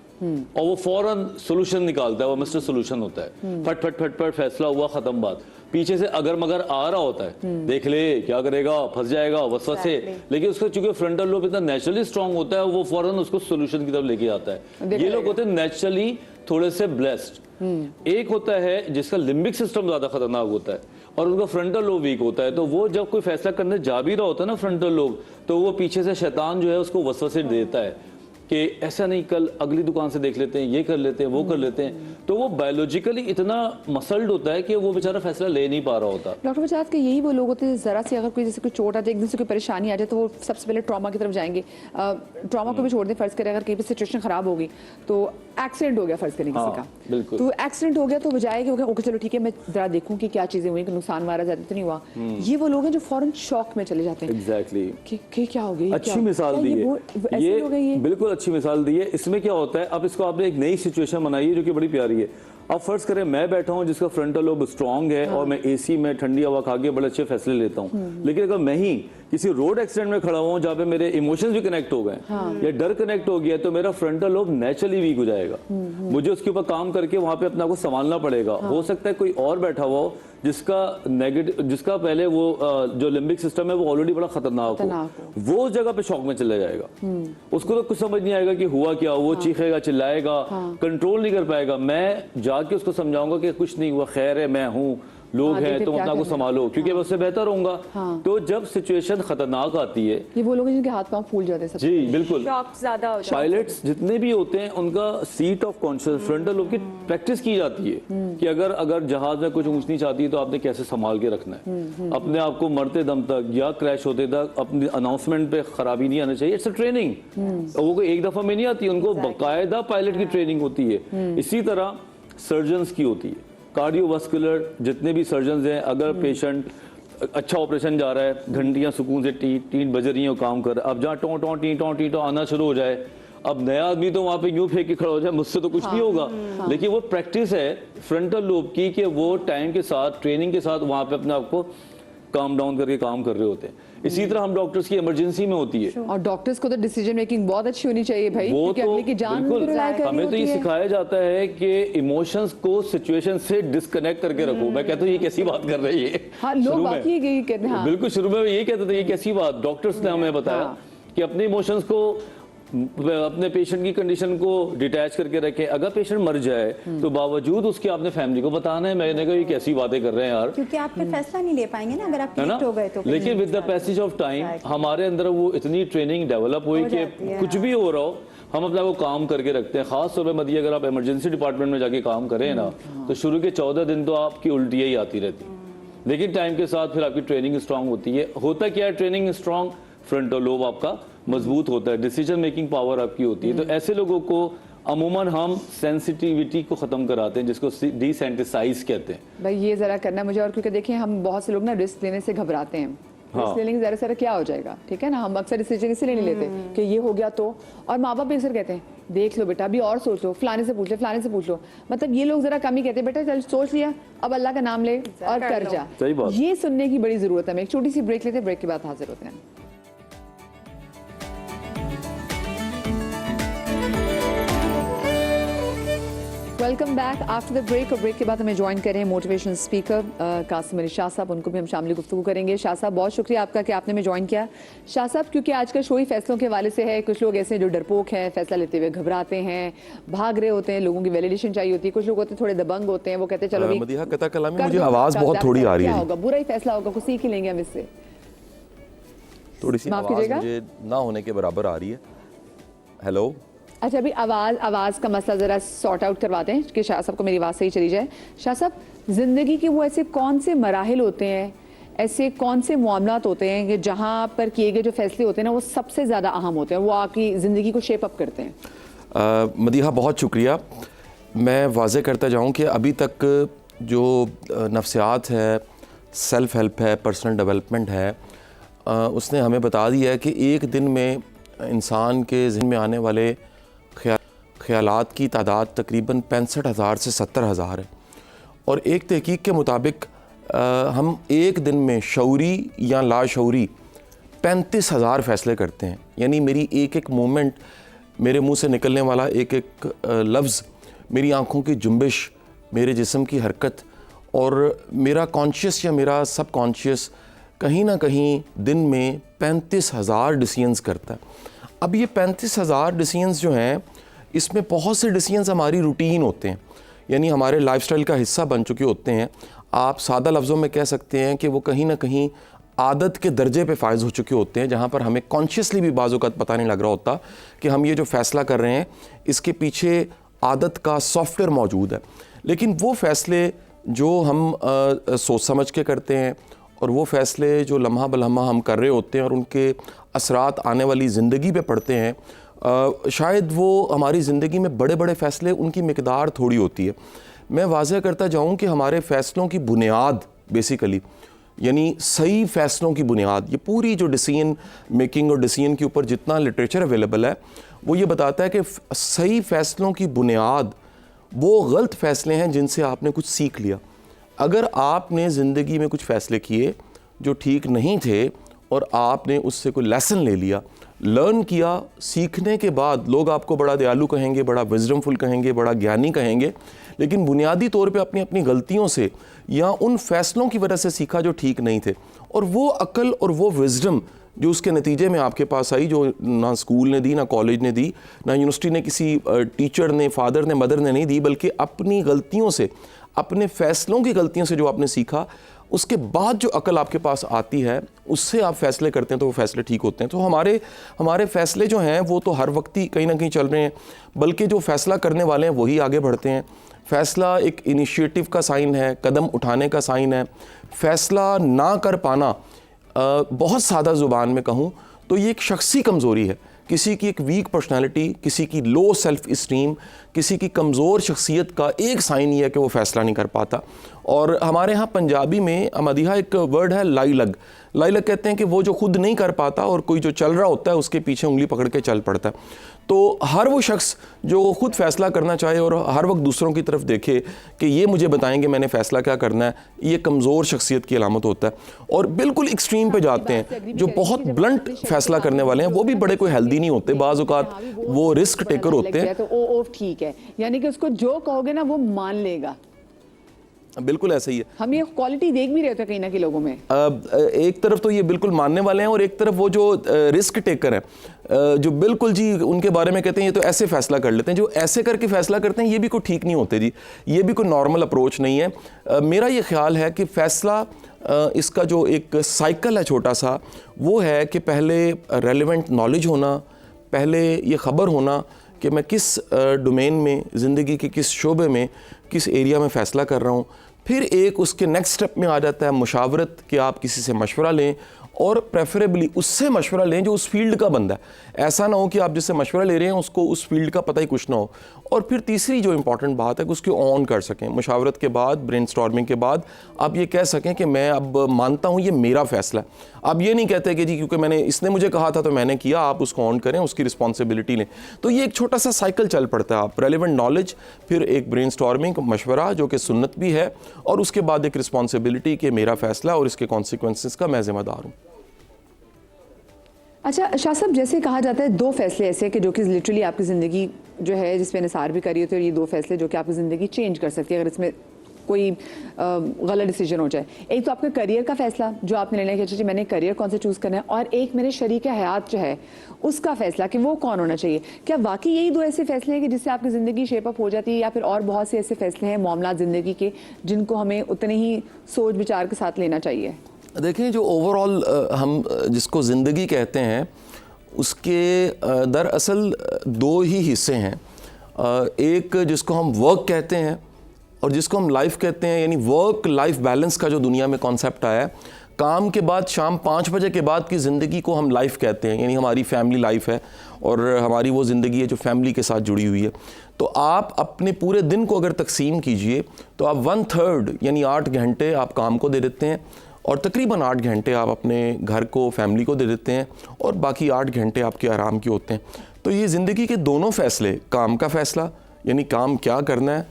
और वो फौरन सोल्यूशन निकालता है, वो मिस्टर सोल्यूशन होता है। फट फट फट फट फैसला हुआ, खत्म बात। पीछे से अगर मगर आ रहा होता है, देख ले क्या करेगा, फंस जाएगा वसवसे, लेकिन उसका चूंकि फ्रंटल लोब इतना नेचुरली स्ट्रांग होता है वो फौरन उसको सोल्यूशन की तरफ लेके आता है। ये लोग होते हैं नेचुरली थोड़े से ब्लेस्ड। एक होता है जिसका लिम्बिक सिस्टम ज्यादा खतरनाक होता है और उनका फ्रंटल लोब वीक होता है, तो वो जब कोई फैसला करने जा भी रहा होता है ना फ्रंटल लोब, तो वो पीछे से शैतान जो है उसको वसवसे देता है कि ऐसा नहीं, कल अगली दुकान से देख लेते हैं, ये कर लेते हैं, वो कर लेते हैं। तो वो बायोलॉजिकली इतना मसल्ड होता है कि वो बेचारा फैसला ले नहीं पा रहा होता। डॉक्टर बजाज के यही वो लोग होते हैं जरा सी अगर कोई जैसे कोई चोट आ जाए, एकदम से कोई परेशानी आ जाए तो वो सबसे पहले ट्रॉमा की तरफ जाएंगे। ट्रॉमा को भी छोड़ दें, फर्ज करें अगर कहीं पर सिचुएशन खराब होगी तो एक्सीडेंट हो गया फर्ज करें किसी का, बिल्कुल। तो एक्सीडेंट हो गया तो बजाय कि ओके चलो ठीक है मैं जरा देखूं कि क्या चीजें हुई, कि नुकसान मारा ज्यादा तो नहीं हुआ। ये वो लोग हैं जो फौरन शॉक में चले जाते हैं। एग्जैक्टली, कि क्या हो गया, अच्छी मिसाल दी है ये, बिल्कुल अच्छी मिसाल दी है। इसमें क्या होता है, अब इसको आपने एक नई सिचुएशन बनाई है जो कि बड़ी प्यारी है। अब फर्ज करें मैं बैठा हूं जिसका फ्रंटल लोब स्ट्रांग है और मैं एसी में ठंडी हवा खा के बड़े अच्छे फैसले लेता हूं, लेकिन अगर मैं ही किसी रोड एक्सीडेंट में खड़ा हुआ जहाँ पे मेरे इमोशंस भी कनेक्ट हो गए या डर कनेक्ट हो गया, तो मेरा फ्रंटल लोब नेचुरली वीक हो जाएगा। मुझे उसके ऊपर काम करके वहां पे अपना को संभालना पड़ेगा। हो सकता है कोई और बैठा हुआ हो जिसका पहले वो जो लिम्बिक सिस्टम है वो ऑलरेडी बड़ा खतरनाक हो, वो उस जगह पे शॉक में चला जाएगा। उसको तो कुछ समझ नहीं आएगा कि हुआ क्या, वो चीखेगा चिल्लाएगा, कंट्रोल नहीं कर पाएगा। मैं जाके उसको समझाऊंगा कि कुछ नहीं हुआ, खैर है, मैं हूँ, लोग हैं, तुम अपना को संभालो, क्योंकि मैं उससे बेहतर होऊंगा। तो जब सिचुएशन खतरनाक आती है, ये वो लोग जिनके हाथ पांव फूल जाते हैं। जी बिल्कुल, शॉक ज्यादा हो जाता है। पायलट्स जितने भी होते हैं उनका seat of conscious frontal lobe की प्रैक्टिस की जाती है कि अगर जहाज में कुछ ऊंच नीच आती है तो आपने कैसे संभाल के रखना है अपने आप को, मरते दम तक या क्रैश होते तक अपनी अनाउंसमेंट पे खराबी नहीं आना चाहिए। इट्स अ ट्रेनिंग, वो कोई एक दफा में नहीं आती, उनको बाकायदा पायलट की ट्रेनिंग होती है। इसी तरह सर्जन्स की होती है, कार्डियोवास्कुलर जितने भी सर्जन हैं, अगर पेशेंट अच्छा ऑपरेशन जा रहा है, घंटियां सुकून से टीट बज रही हैं, काम कर रहा है, अब जहाँ टों टों टी टों टी टों आना शुरू हो जाए, अब नया आदमी तो वहां पे यूं फेंक के खड़ा हो जाए, मुझसे तो कुछ नहीं होगा। लेकिन वो प्रैक्टिस है फ्रंटल लोब की कि वो टाइम के साथ, ट्रेनिंग के साथ वहां पे अपने आप को काम डाउन करके काम कर रहे होते हैं। इसी तरह हम डॉक्टर्स की इमरजेंसी में होती है, और डॉक्टर्स को तो डिसीजन मेकिंग बहुत अच्छी होनी चाहिए भाई, वो क्योंकि तो अगले की जान बिल्कुल, पे रिलाय करनी हमें तो होती ये है। सिखाया जाता है कि इमोशंस को सिचुएशन से डिस्कनेक्ट करके रखो। मैं कहता हूँ ये कैसी बात कर रही है। हाँ, लोग बाकी यही कहते हैं। बिल्कुल, शुरू में ये कहते थे ये कैसी बात, डॉक्टर्स ने हमें बताया कि अपने इमोशंस को, अपने पेशेंट की कंडीशन को डिटैच करके रखें। अगर पेशेंट मर जाए तो बावजूद उसके आपने फैमिली को बताना है। मैंने कहा ये कैसी बातें कर रहे हैं यार, क्योंकि आप फिर फैसला नहीं ले पाएंगे ना अगर आप है ना। हो गए तो। लेकिन with the passage of time हमारे अंदर वो इतनी ट्रेनिंग डेवलप हुई कि कुछ भी हो रहा हो हम अपना वो काम करके रखते हैं। खास तौर पर मदी अगर आप इमरजेंसी डिपार्टमेंट में जाके काम करें ना, तो शुरू के 14 दिन तो आपकी उल्टियाँ ही आती रहती, लेकिन टाइम के साथ फिर आपकी ट्रेनिंग स्ट्रांग होती है। होता क्या है, ट्रेनिंग स्ट्रांग, फ्रंटल लोब आपका मजबूत होता है, डिसीजन मेकिंग पावर आपकी होती है। तो ऐसे लोगों को अमूमन हम सेंसिटिविटी को खत्म कराते हैं, जिसको डिसेंसिटाइज कहते हैं। भाई ये जरा करना मुझे, और क्योंकि देखिए हम बहुत से लोग ना रिस्क लेने से घबराते हैं। रिस्क लेने जरा सारा क्या हो जाएगा, ठीक है ना, हम अक्सर डिसीजन इसलिए नहीं लेते कि ये हो गया तो, और माँ बाप भी अक्सर कहते हैं देख लो बेटा अभी और सोच लो, फलाने से पूछ लो, फलाने से पूछ लो। मतलब ये लोग जरा कम ही कहते हैं बेटा चल सोच लिया, अब अल्लाह का नाम ले और कर जा। सही बात। ये सुनने की बड़ी जरूरत है। एक छोटी सी ब्रेक लेते हैं, ब्रेक के बाद हाजिर होते हैं। Welcome back after the break. और ब्रेक के बाद हमें ज्वाइन करें मोटिवेशनल स्पीकर कासिम अली शाह साहब, उनको भी हम शामिल गुफ्तगू करेंगे। शाह साहब बहुत शुक्रिया आपका कि आपने हमें ज्वाइन किया। शाह साहब, क्योंकि आज का शो ही फैसलों के हवाले से है, कुछ लोग ऐसे हैं जो डरपोक हैं, फैसला लेते हुए घबराते हैं, भाग रहे होते हैं, लोगों की वैलिडेशन चाहिए होती है, कुछ लोग होते हैं थोड़े दबंग होते हैं, वो कहते हैं चलो मदीहा कता कलामी, मुझे आवाज़ बहुत थोड़ी आ रही है। क्या होगा, बुरा ही फैसला होगा, कुछ सीख ही लेंगे हम इससे। थोड़ी सी माफ आवाज़ कीजिएगा, मुझे ना होने के बराबर आ रही है। हेलो, अच्छा, अभी आवाज़ का मसला ज़रा सॉर्ट आउट करवा दें कि शाह साहब को मेरी आवाज़ सही चली जाए। शाह साहब, ज़िंदगी के वो ऐसे कौन से मराहिल होते हैं, ऐसे कौन से मामलात होते हैं कि जहाँ पर किए गए जो फैसले होते हैं ना वो सबसे ज़्यादा अहम होते हैं, वो आपकी ज़िंदगी को शेप अप करते हैं? मदीहा बहुत शुक्रिया। मैं वाज़े करता जाऊँ कि अभी तक जो नफ्सियात है, सेल्फ़ हेल्प है, पर्सनल डेवलपमेंट है, उसने हमें बता दिया है कि एक दिन में इंसान के ज़हन में आने वाले ख़यालात की तादाद तकरीबन 65,000 से 70,000 है। और एक तहकीक के मुताबिक हम एक दिन में शऊरी या लाशऊरी 35,000 फ़ैसले करते हैं। यानी मेरी एक एक मोमेंट, मेरे मुंह से निकलने वाला एक एक लफ्ज़, मेरी आँखों की जुंबिश, मेरे जिस्म की हरकत और मेरा कॉन्शियस या मेरा सब कॉन्शियस कहीं ना कहीं दिन में 35,000 डिसीजंस करता है। अब ये 35,000 डिसीजंस जो हैं, इसमें बहुत से डिसीजंस हमारी रूटीन होते हैं, यानी हमारे लाइफस्टाइल का हिस्सा बन चुके होते हैं। आप सादा लफ्ज़ों में कह सकते हैं कि वो कहीं ना कहीं आदत के दर्जे पे फायज हो चुके होते हैं, जहाँ पर हमें कॉन्शियसली भी बाज़ औक़ात पता नहीं लग रहा होता कि हम ये जो फ़ैसला कर रहे हैं इसके पीछे आदत का सॉफ्टवेयर मौजूद है। लेकिन वो फ़ैसले जो हम सोच समझ के करते हैं और वो फ़ैसले जो लम्हा बलम्हा हम कर रहे होते हैं और उनके असरात आने वाली ज़िंदगी पे पड़ते हैं, शायद वो हमारी ज़िंदगी में बड़े बड़े फ़ैसले, उनकी मिकदार थोड़ी होती है। मैं वाज़ह करता जाऊँ कि हमारे फ़ैसलों की बुनियाद बेसिकली, यानी सही फ़ैसलों की बुनियाद, ये पूरी जो डिसीजन मेकिंग और डिसीजन के ऊपर जितना लिटरेचर अवेलेबल है वो ये बताता है कि सही फ़ैसलों की बुनियाद वो गलत फ़ैसले हैं जिनसे आपने कुछ सीख लिया। अगर आपने ज़िंदगी में कुछ फ़ैसले किए जो ठीक नहीं थे और आपने उससे कोई लेसन ले लिया, लर्न किया, सीखने के बाद लोग आपको बड़ा दयालु कहेंगे, बड़ा विजडमफुल कहेंगे, बड़ा ज्ञानी कहेंगे, लेकिन बुनियादी तौर पे अपनी अपनी गलतियों से या उन फ़ैसलों की वजह से सीखा जो ठीक नहीं थे। और वो अक्ल और वो विजडम जो उसके नतीजे में आपके पास आई, जो ना स्कूल ने दी, ना कॉलेज ने दी, ना यूनिवर्सिटी ने, किसी टीचर ने, फादर ने, मदर ने नहीं दी, बल्कि अपनी गलतियों से, अपने फ़ैसलों की गलतियों से जो आपने सीखा, उसके बाद जो अकल आपके पास आती है उससे आप फ़ैसले करते हैं तो वो फ़ैसले ठीक होते हैं। तो हमारे फ़ैसले जो हैं वो तो हर वक्त ही कहीं ना कहीं चल रहे हैं, बल्कि जो फ़ैसला करने वाले हैं वही आगे बढ़ते हैं। फ़ैसला एक इनिशिएटिव का साइन है, कदम उठाने का साइन है। फ़ैसला ना कर पाना, बहुत सादा ज़ुबान में कहूँ तो ये एक शख्सी कमज़ोरी है। किसी की एक वीक पर्सनालिटी, किसी की लो सेल्फ़ इस्टीम, किसी की कमज़ोर शख्सियत का एक साइन ये है कि वो फ़ैसला नहीं कर पाता। और हमारे यहाँ पंजाबी में मदीहा एक वर्ड है लाइलग। लाइलग कहते हैं कि वो जो खुद नहीं कर पाता और कोई जो चल रहा होता है उसके पीछे उंगली पकड़ के चल पड़ता है। तो हर वो शख्स जो खुद फ़ैसला करना चाहे और हर वक्त दूसरों की तरफ देखे कि ये मुझे बताएंगे मैंने फ़ैसला क्या करना है, ये कमज़ोर शख्सियत की अलामत होता है। और बिल्कुल एक्सट्रीम पे जाते हैं, जो बहुत ब्लंट फ़ैसला करने वाले हैं वो भी बड़े कोई हेल्दी नहीं होते, बाज़ औक़ात वो रिस्क टेकर होते हैं। तो ओ ठीक है, यानी कि उसको जो कहोगे ना वो मान लेगा। बिल्कुल ऐसा ही है। हम ये क्वालिटी देख भी रहे थे कहीं ना कहीं लोगों में। एक तरफ तो ये बिल्कुल मानने वाले हैं और एक तरफ वो जो रिस्क टेकर हैं, जो बिल्कुल जी उनके बारे में कहते हैं ये तो ऐसे फैसला कर लेते हैं। जो ऐसे करके फैसला करते हैं ये भी कोई ठीक नहीं होते जी, ये भी कोई नॉर्मल अप्रोच नहीं है। मेरा ये ख्याल है कि फ़ैसला इसका जो एक साइकिल है छोटा सा, वो है कि पहले रेलेवेंट नॉलेज होना, पहले ये ख़बर होना कि मैं किस डोमेन में, ज़िंदगी के किस शोबे में, किस एरिया में फ़ैसला कर रहा हूँ। फिर एक उसके नेक्स्ट स्टेप में आ जाता है मुशावरत, कि आप किसी से मशवरा लें और प्रेफरेबली उससे मशवरा लें जो उस फील्ड का बंदा है। ऐसा ना हो कि आप जिससे मशवरा ले रहे हैं उसको उस फील्ड का पता ही कुछ ना हो। और फिर तीसरी जो इंपॉर्टेंट बात है कि उसको ऑन कर सकें। मुशावरत के बाद, ब्रेनस्टॉर्मिंग के बाद आप ये कह सकें कि मैं अब मानता हूँ ये मेरा फ़ैसला है। आप ये नहीं कहते कि जी क्योंकि इसने मुझे कहा था तो मैंने किया, आप उसको ऑन करें, उसकी रिस्पॉन्सिबिलिटी लें। तो ये एक छोटा सा साइकिल चल पड़ता है। आप रेलेवेंट नॉलेज, फिर एक ब्रेनस्टॉर्मिंग, मशवरा जो कि सुन्नत भी है, और उसके बाद एक रिस्पॉन्सिबिलिटी कि मेरा फ़ैसला और इसके कॉन्सिक्वेंसेस का मैं ज़िम्मेदार हूँ। अच्छा शाह साहब, जैसे कहा जाता है दो फैसले ऐसे कि जो कि लिटरली आपकी ज़िंदगी जो है जिसपे निसार भी करी होती है, और ये दो फैसले जो कि आपकी ज़िंदगी चेंज कर सकती है अगर इसमें कोई गलत डिसीजन हो जाए। एक तो आपका करियर का फैसला जो आपने लेना है कि मैंने करियर कौन सा चूज़ करना है, और एक मेरे शरीक हयात जो है उसका फैसला कि वो कौन होना चाहिए। क्या वाकई यही दो ऐसे फैसले हैं कि जिससे आपकी ज़िंदगी शेप अप हो जाती है, या फिर और बहुत से ऐसे फैसले हैं मामला ज़िंदगी के जिनको हमें उतने ही सोच विचार के साथ लेना चाहिए? देखिए, जो ओवरऑल हम जिसको ज़िंदगी कहते हैं उसके दरअसल दो ही हिस्से हैं। एक जिसको हम वर्क कहते हैं और जिसको हम लाइफ कहते हैं, यानी वर्क लाइफ बैलेंस का जो दुनिया में कॉन्सेप्ट आया है, काम के बाद शाम 5 बजे के बाद की ज़िंदगी को हम लाइफ कहते हैं, यानी हमारी फैमिली लाइफ है और हमारी वो ज़िंदगी है जो फैमिली के साथ जुड़ी हुई है। तो आप अपने पूरे दिन को अगर तकसीम कीजिए तो आप 1/3 यानी 8 घंटे आप काम को दे देते हैं और तकरीबन 8 घंटे आप अपने घर को, फैमिली को दे देते हैं और बाकी 8 घंटे आपके आराम के होते हैं। तो ये ज़िंदगी के दोनों फ़ैसले, काम का फ़ैसला यानी काम क्या करना है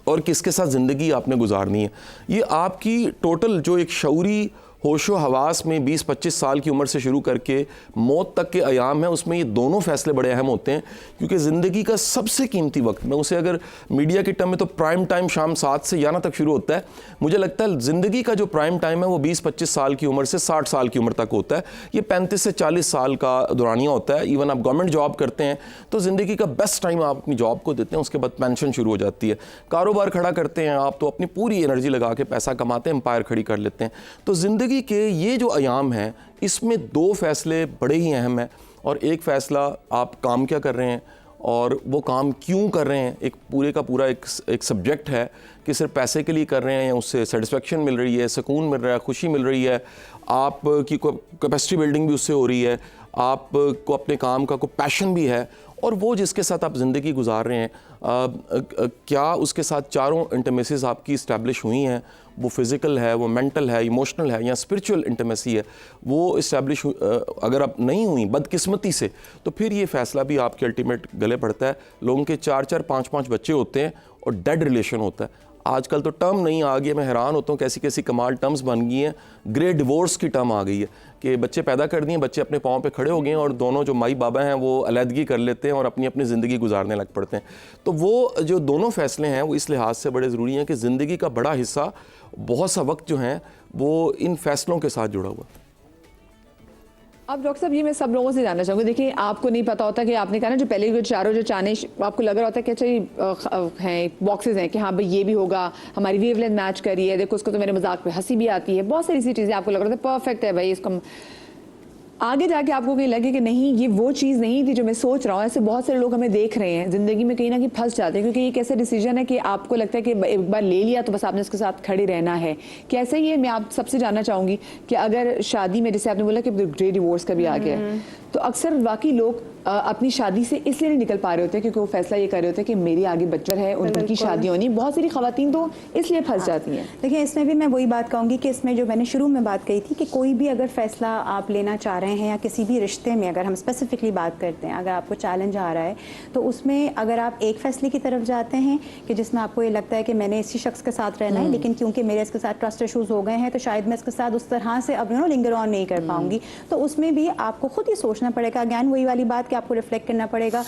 और किसके साथ ज़िंदगी आपने गुजारनी है, ये आपकी टोटल जो एक शऊरी होशो हवास में 20-25 साल की उम्र से शुरू करके मौत तक के अयाम है, उसमें ये दोनों फ़ैसले बड़े अहम होते हैं। क्योंकि ज़िंदगी का सबसे कीमती वक्त, मैं उसे अगर मीडिया के टर्म में तो प्राइम टाइम शाम 7 से 11 तक शुरू होता है, मुझे लगता है ज़िंदगी का जो प्राइम टाइम है वो 20-25 साल की उम्र से 60 साल की उम्र तक होता है। ये 35 से 40 साल का दौरानिया होता है। इवन आप गवर्नमेंट जॉब करते हैं तो ज़िंदगी का बेस्ट टाइम आप अपनी जॉब को देते हैं, उसके बाद पेंशन शुरू हो जाती है। कारोबार खड़ा करते हैं आप तो अपनी पूरी एनर्जी लगा के पैसा कमाते हैं, एम्पायर खड़ी कर लेते हैं। तो ज़िंदगी के ये जो अयाम हैं इसमें 2 फ़ैसले बड़े ही अहम हैं और एक फ़ैसला आप काम क्या कर रहे हैं और वो काम क्यों कर रहे हैं। एक पूरे का पूरा एक सब्जेक्ट है कि सिर्फ पैसे के लिए कर रहे हैं या उससे सेटिस्फेक्शन मिल रही है, सुकून मिल रहा है, खुशी मिल रही है, आपकी कैपेसिटी बिल्डिंग भी उससे हो रही है, आपको अपने काम का कोई पैशन भी है और वो जिसके साथ आप ज़िंदगी गुजार रहे हैं क्या उसके साथ चारों इंटीमेसीज़ आपकी इस्टेब्लिश हुई हैं, वो फिज़िकल है, वो मेंटल है, इमोशनल है या स्पिरिचुअल इंटीमेसी है, वो इस्टेब्लिश अगर आप नहीं हुई बदकिस्मती से तो फिर ये फ़ैसला भी आपके अल्टीमेट गले पड़ता है। लोगों के 4-4 5-5 बच्चे होते हैं और डेड रिलेशन होता है। आजकल तो टर्म नहीं आ गई है, मैं हैरान होता हूँ कैसी कैसी कमाल टर्म्स बन गई हैं। ग्रे डिवोर्स की टर्म आ गई है कि बच्चे पैदा कर दिए, बच्चे अपने पाँव पे खड़े हो गए हैं और दोनों जो माई बाबा हैं वो अलहदगी कर लेते हैं और अपनी अपनी ज़िंदगी गुजारने लग पड़ते हैं। तो वो जो दोनों फ़ैसले हैं वो इस लिहाज से बड़े ज़रूरी हैं कि ज़िंदगी का बड़ा हिस्सा, बहुत सा वक्त जो है वो इन फ़ैसलों के साथ जुड़ा हुआ है। अब डॉक्टर साहब ये मैं सब लोगों से जानना चाहूँगी, देखिए आपको नहीं पता होता कि आपने कहा ना जो पहले जो चारों जो चाने आपको लग रहा होता है कि अच्छा हैं बॉक्सेस हैं कि हाँ भाई ये भी होगा, हमारी वेवलेंथ मैच करी है, देखो उसको तो मेरे मजाक पे हंसी भी आती है, बहुत सारी सी चीज़ें आपको लग रहा था परफेक्ट है भाई इसको। आगे जाके आपको कहीं लगे कि नहीं ये वो चीज़ नहीं थी जो मैं सोच रहा हूँ। ऐसे बहुत सारे लोग हमें देख रहे हैं ज़िंदगी में कहीं ना कहीं फंस जाते हैं क्योंकि ये एक ऐसा डिसीजन है कि आपको लगता है कि एक बार ले लिया तो बस आपने उसके साथ खड़े रहना है। क्या ऐसा ही है? मैं आप सबसे जानना चाहूँगी कि अगर शादी में जैसे आपने बोला कि ग्रे डिवोर्स का भी आ गया तो अक्सर वाकई लोग अपनी शादी से इसलिए नहीं निकल पा रहे होते क्योंकि वो फैसला ये कर रहे होते हैं कि मेरी आगे बच्चा है, उनकी शादी होनी। बहुत सारी खवातीन तो इसलिए फंस जाती हैं। देखिए इसमें भी मैं वही बात कहूँगी कि इसमें जो मैंने शुरू में बात कही थी कि कोई भी अगर फैसला आप लेना चाह रहे हैं या किसी भी रिश्ते में अगर हम स्पेसिफिकली बात करते हैं, अगर आपको चैलेंज आ रहा है तो उसमें अगर आप एक फैसले की तरफ जाते हैं कि जिसमें आपको ये लगता है कि मैंने इसी शख्स के साथ रहना है लेकिन क्योंकि मेरे इसके साथ ट्रस्ट इशूज़ हो गए हैं तो शायद मैं इसके साथ उस तरह से अब लिंगर ऑन नहीं कर पाऊंगी, तो उसमें भी आपको खुद ही सोचना पड़ेगा। अगैन वही वाली बात कि आपको रिफ्लेक्ट करना पड़ेगा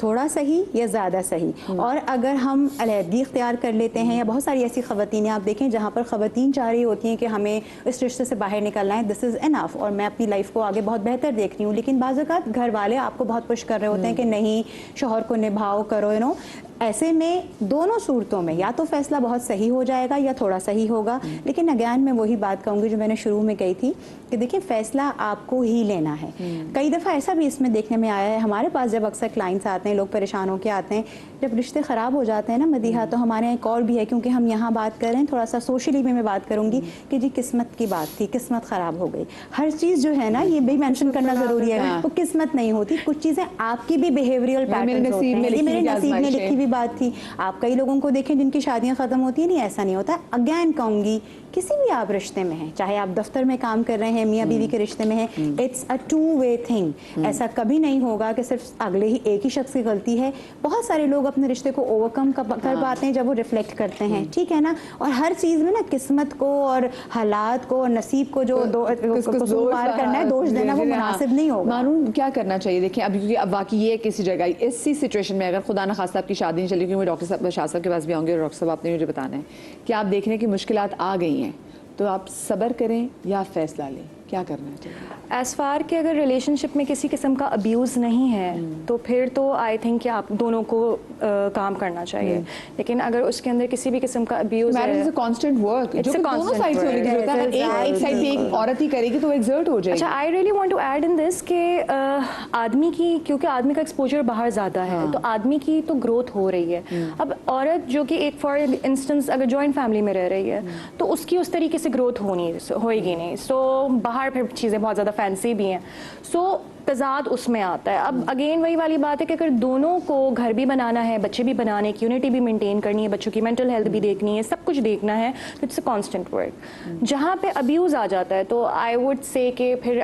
थोड़ा सही या ज़्यादा सही। और अगर हम अलहदगी इख्तियार कर लेते हैं या बहुत सारी ऐसी ख़वातीन आप देखें जहाँ पर ख़वातीन चाह रही होती हैं कि हमें इस रिश्ते से बाहर निकलना है, दिस इज़ इनफ और मैं अपनी लाइफ को आगे बहुत बेहतर देख रही हूँ, लेकिन बाज़ औक़ात घर वाले आपको बहुत पुश कर रहे होते हैं कि नहीं शौहर को निभाओ करो ऐसे में दोनों सूरतों में या तो फैसला बहुत सही हो जाएगा या थोड़ा सही होगा। लेकिन अगैन मैं वही बात कहूँगी जो मैंने शुरू में कही थी कि देखिए फैसला आपको ही लेना है। कई दफ़ा ऐसा भी इसमें देखने में आया है, हमारे पास जब अक्सर क्लाइंट्स आते हैं, लोग परेशान होकर आते हैं, जब रिश्ते ख़राब हो जाते हैं ना मदीहा, तो हमारे यहाँ एक और भी है क्योंकि हम यहाँ बात कर रहे हैं थोड़ा सा सोशली में मैं बात करूँगी कि जी किस्मत की बात थी, किस्मत ख़राब हो गई। हर चीज़ जो है ना ये भी मेंशन करना ज़रूरी है, वो किस्मत नहीं होती, कुछ चीज़ें आपकी भी बिहेवियरल पैटर्न होते हैं। ये मेरे नसीब में लिखी हुई बात थी। आप कई लोगों को देखें जिनकी शादियां ख़त्म होती हैं, नहीं ऐसा नहीं होता। अगैन कहूँगी किसी भी आप रिश्ते में हैं, चाहे आप दफ्तर में काम कर रहे हैं, मियाँ बीवी के रिश्ते में हैं, इट्स अ 2-वे थिंग। ऐसा कभी नहीं होगा कि सिर्फ अगले ही एक ही शख्स की गलती है। बहुत सारे लोग अपने रिश्ते को ओवरकम कर पाते हैं जब वो रिफ्लेक्ट करते हैं, ठीक है ना। और हर चीज़ में ना किस्मत को और हालात को और नसीब को जो कसूरवार करना है, दोष देना, वो मुनासिब नहीं होगा। मानून क्या करना चाहिए? देखिए अभी क्योंकि अब वाकई ये किसी जगह इसी सिचुएशन में अगर खुदा न खास्ता आपकी शादी नहीं चली, क्योंकि मैं डॉक्टर साहब शाह साहब के पास भी आऊँगी और डॉक्टर साहब आपने मुझे बताना है कि आप देखने की मुश्किलात आ गई हैं तो आप सब्र करें या फैसला लें, क्या करना चाहिए? एज़ फार कि अगर रिलेशनशिप में किसी किस्म का अब्यूज़ नहीं है तो फिर तो आई थिंक कि आप दोनों को काम करना चाहिए, लेकिन अगर उसके अंदर किसी भी किस्म का अब्यूज़ मैरिज है, इज अ कांस्टेंट वर्क जो कि दोनों साइड से होने की जरूरत है। अगर एक साइड पे एक औरत ही करेगी तो एक्सर्ट हो जाएगी। अच्छा, I really want to add in this कि आदमी की, क्योंकि आदमी का एक्सपोजर बाहर ज़्यादा है, तो आदमी की तो ग्रोथ हो रही है। अब औरत जो कि एक फॉर इंस्टेंस अगर जॉइंट फैमिली में रह रही है तो उसकी उस तरीके से ग्रोथ होएगी नहीं। सो बाहर फिर चीज़ें बहुत ज़्यादा फैंसी भी हैं, सो तजाद उसमें आता है। अब अगेन वही वाली बात है कि अगर दोनों को घर भी बनाना है, बच्चे भी बनाने की, यूनिटी भी मेंटेन करनी है, बच्चों की मेंटल हेल्थ भी देखनी है, सब कुछ देखना है, तो इट्स अ कांस्टेंट वर्क। जहाँ पे अब्यूज़ आ जाता है तो आई वुड से कि फिर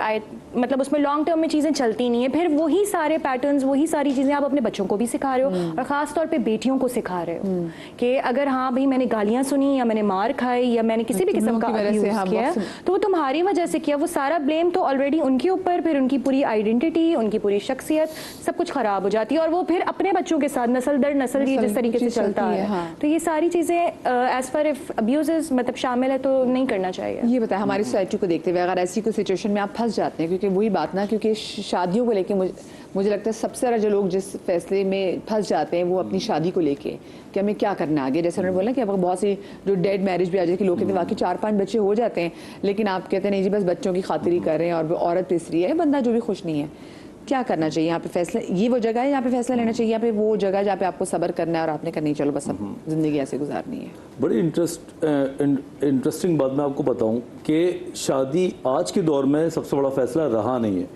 मतलब उसमें लॉन्ग टर्म में चीज़ें चलती नहीं है, फिर वही सारे पैटर्न्स, वही सारी चीज़ें आप अपने बच्चों को भी सिखा रहे हो और ख़ास तौर पे बेटियों को सिखा रहे हो कि अगर हाँ भाई मैंने गालियाँ सुनी या मैंने मार खाई या मैंने किसी भी किस्म का अब्यूज़ किया तो वो तुम्हारी वजह से किया, वो सारा ब्लेम तो ऑलरेडी उनके ऊपर, फिर उनकी पूरी आइडेंटिटी, उनकी पूरी शख्सियत सब कुछ ख़राब हो जाती है और वो फिर अपने बच्चों के साथ नस्ल दर नस्ल ये जिस तरीके से चलता है, तो ये सारी चीज़ें एज़ फार इफ अब्यूज़ मतलब शामिल है तो नहीं करना चाहिए। ये बताएं हमारी सोसाइटी को देखते हुए अगर ऐसी कोई सिचुएशन में आप फंस जाते हैं, क्योंकि वही बात ना, क्योंकि शादियों को लेके मुझे लगता है सबसे ज़्यादा जो लोग जिस फैसले में फंस जाते हैं वो अपनी शादी को लेके कि हमें क्या करना आगे। जैसे उन्होंने बोला कि अब बहुत सी जो डेड मैरिज भी आ जाए कि लोग कहते हैं वाकई 4-5 बच्चे हो जाते हैं, लेकिन आप कहते हैं नहीं जी बस बच्चों की खातिर ही कर रहे हैं और औरत पिस रही है, बंदा जो भी खुश नहीं है। क्या करना चाहिए यहाँ पे? फैसला ये वो जगह है यहाँ पे फैसला लेना चाहिए, यहाँ पे वो जगह जहाँ पे आपको सब्र करना है और आपने करनी, चलो बस अब जिंदगी ऐसे गुजारनी है। बड़ी इंटरेस्टिंग बात मैं आपको बताऊं कि शादी आज के दौर में सबसे बड़ा फैसला रहा नहीं है।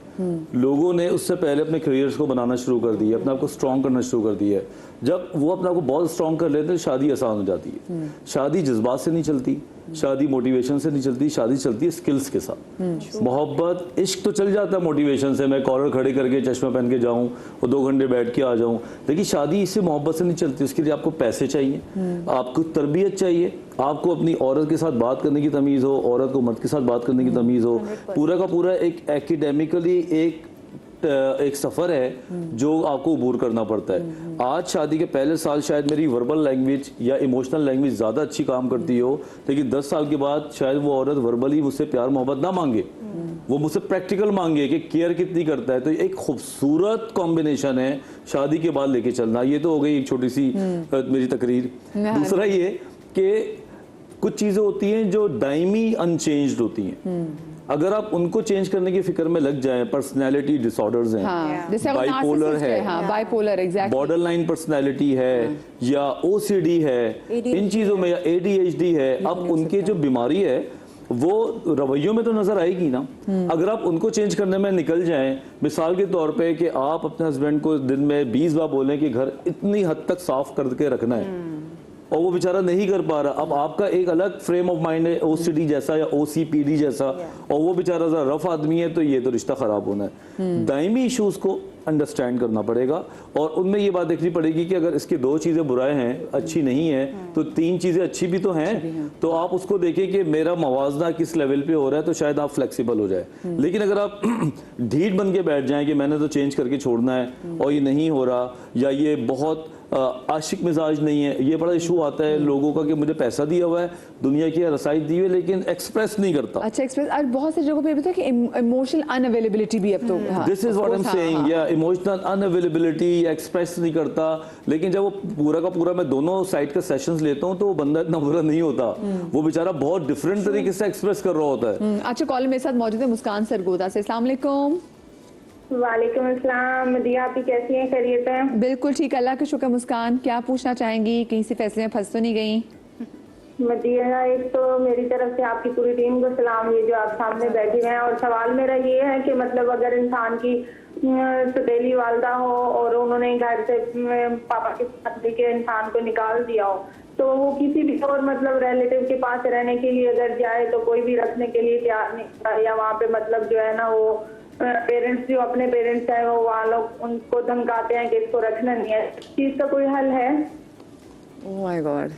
लोगों ने उससे पहले अपने करियर्स को बनाना शुरू कर दिया, अपने आप को स्ट्रॉन्ग करना शुरू कर दिया है। जब वो अपने आप को बहुत स्ट्रॉन्ग कर लेते हैं शादी आसान हो जाती है। शादी जज्बात से नहीं चलती, शादी मोटिवेशन से नहीं चलती, शादी चलती है स्किल्स के साथ। मोहब्बत इश्क तो चल जाता है मोटिवेशन से, मैं कॉलर खड़े करके चश्मा पहन के जाऊं और 2 घंटे बैठ के आ जाऊं, लेकिन शादी इससे मोहब्बत से नहीं चलती। उसके लिए आपको पैसे चाहिए, आपको तरबियत चाहिए, आपको अपनी औरत के साथ बात करने की तमीज़ हो, औरत को मर्द के साथ बात करने की तमीज़ हो। पूरा का पूरा एक एकेडमिकली एक सफ़र है जो आपको अबूर करना पड़ता है। आज शादी के पहले साल शायद मेरी वर्बल लैंग्वेज या इमोशनल लैंग्वेज ज़्यादा अच्छी काम करती हो, लेकिन 10 साल के बाद शायद वो औरत वर्बली मुझसे प्यार मोहब्बत ना मांगे, वो मुझसे प्रैक्टिकल मांगे कि केयर कितनी करता है। तो एक खूबसूरत कॉम्बिनेशन है शादी के बाद लेके चलना। ये तो हो गई एक छोटी सी मेरी तकरीर। दूसरा ये कि कुछ चीज़ें होती हैं जो दायमी अनचेंज्ड होती हैं, अगर आप उनको चेंज करने की फिक्र में लग जाएं, पर्सनैलिटी डिसऑर्डर्स हैं, बाइपोलर है, bipolar exactly, border line personality है या ओसीडी है, इन चीज़ों में, या एडीएचडी है, अब उनके जो बीमारी है वो रवैयों में तो नजर आएगी ना। अगर आप उनको चेंज करने में निकल जाएं, मिसाल के तौर पे कि आप अपने हस्बैंड को दिन में 20 बार बोलें कि घर इतनी हद तक साफ करके रखना है और वो बेचारा नहीं कर पा रहा, अब आपका एक अलग फ्रेम ऑफ माइंड है ओसीडी जैसा या ओसीपीडी जैसा, और वो बेचारा जरा रफ आदमी है, तो ये तो रिश्ता खराब होना है। दायमी इश्यूज को अंडरस्टैंड करना पड़ेगा और उनमें ये बात देखनी पड़ेगी कि अगर इसके 2 चीज़ें बुराएं हैं, अच्छी नहीं है, तो 3 चीज़ें अच्छी भी तो हैं। तो आप उसको देखें कि मेरा मवाजना किस लेवल पे हो रहा है, तो शायद आप फ्लेक्सिबल हो जाए। लेकिन अगर आप ढीठ बन के बैठ जाएं कि मैंने तो चेंज करके छोड़ना है और ये नहीं हो रहा, या ये बहुत आशिक मिजाज नहीं है, ये बड़ा इशू आता है लोगों का कि मुझे पैसा दिया हुआ है, दुनिया की रसाई दी हुई है, लेकिन एक्सप्रेस नहीं करता। अच्छा, एक्सप्रेस, और बहुत सी जगहों पे भी तो कि इमोशनल अनअवेलेबिलिटी भी अब तो, this is what I am saying, या इमोशनल अनअवेलेबिलिटी, एक्सप्रेस नहीं करता। लेकिन जब वो पूरा का पूरा मैं दोनों साइड का सेशंस लेता हूँ तो वो बंदा इतना बुरा नहीं होता, वो बेचारा बहुत डिफरेंट तरीके से एक्सप्रेस कर रहा होता है। अच्छा, कॉल मेरे साथ मौजूद है मुस्कान सरगोदा से। अस्सलाम वालेकुम। वालेकुम अस्सलाम। मदिया, आप कैसी हैं? खैरियत है? बिल्कुल ठीक, अल्लाह का शुक्र। मुस्कान, क्या पूछना चाहेंगी? कहीं से फैसले में फंस तो नहीं गई? मदिया, एक तो मेरी तरफ से आपकी पूरी टीम को सलाम, ये जो आप सामने बैठे हुए हैं। और सवाल मेरा ये है कि मतलब अगर इंसान की सौतेली वालदा हो और उन्होंने घर से पापा के साथ लेके इंसान को निकाल दिया हो, तो वो किसी भी और मतलब रिलेटिव के पास रहने के लिए अगर जाए तो कोई भी रखने के लिए तैयार नहीं होता, या वहाँ पे मतलब जो है ना वो पेरेंट्स जो अपने पेरेंट्स हैं वो वहाँ लोग उनको धमकाते हैं कि इसको रखना नहीं है। इस चीज का कोई हल है? Oh my God.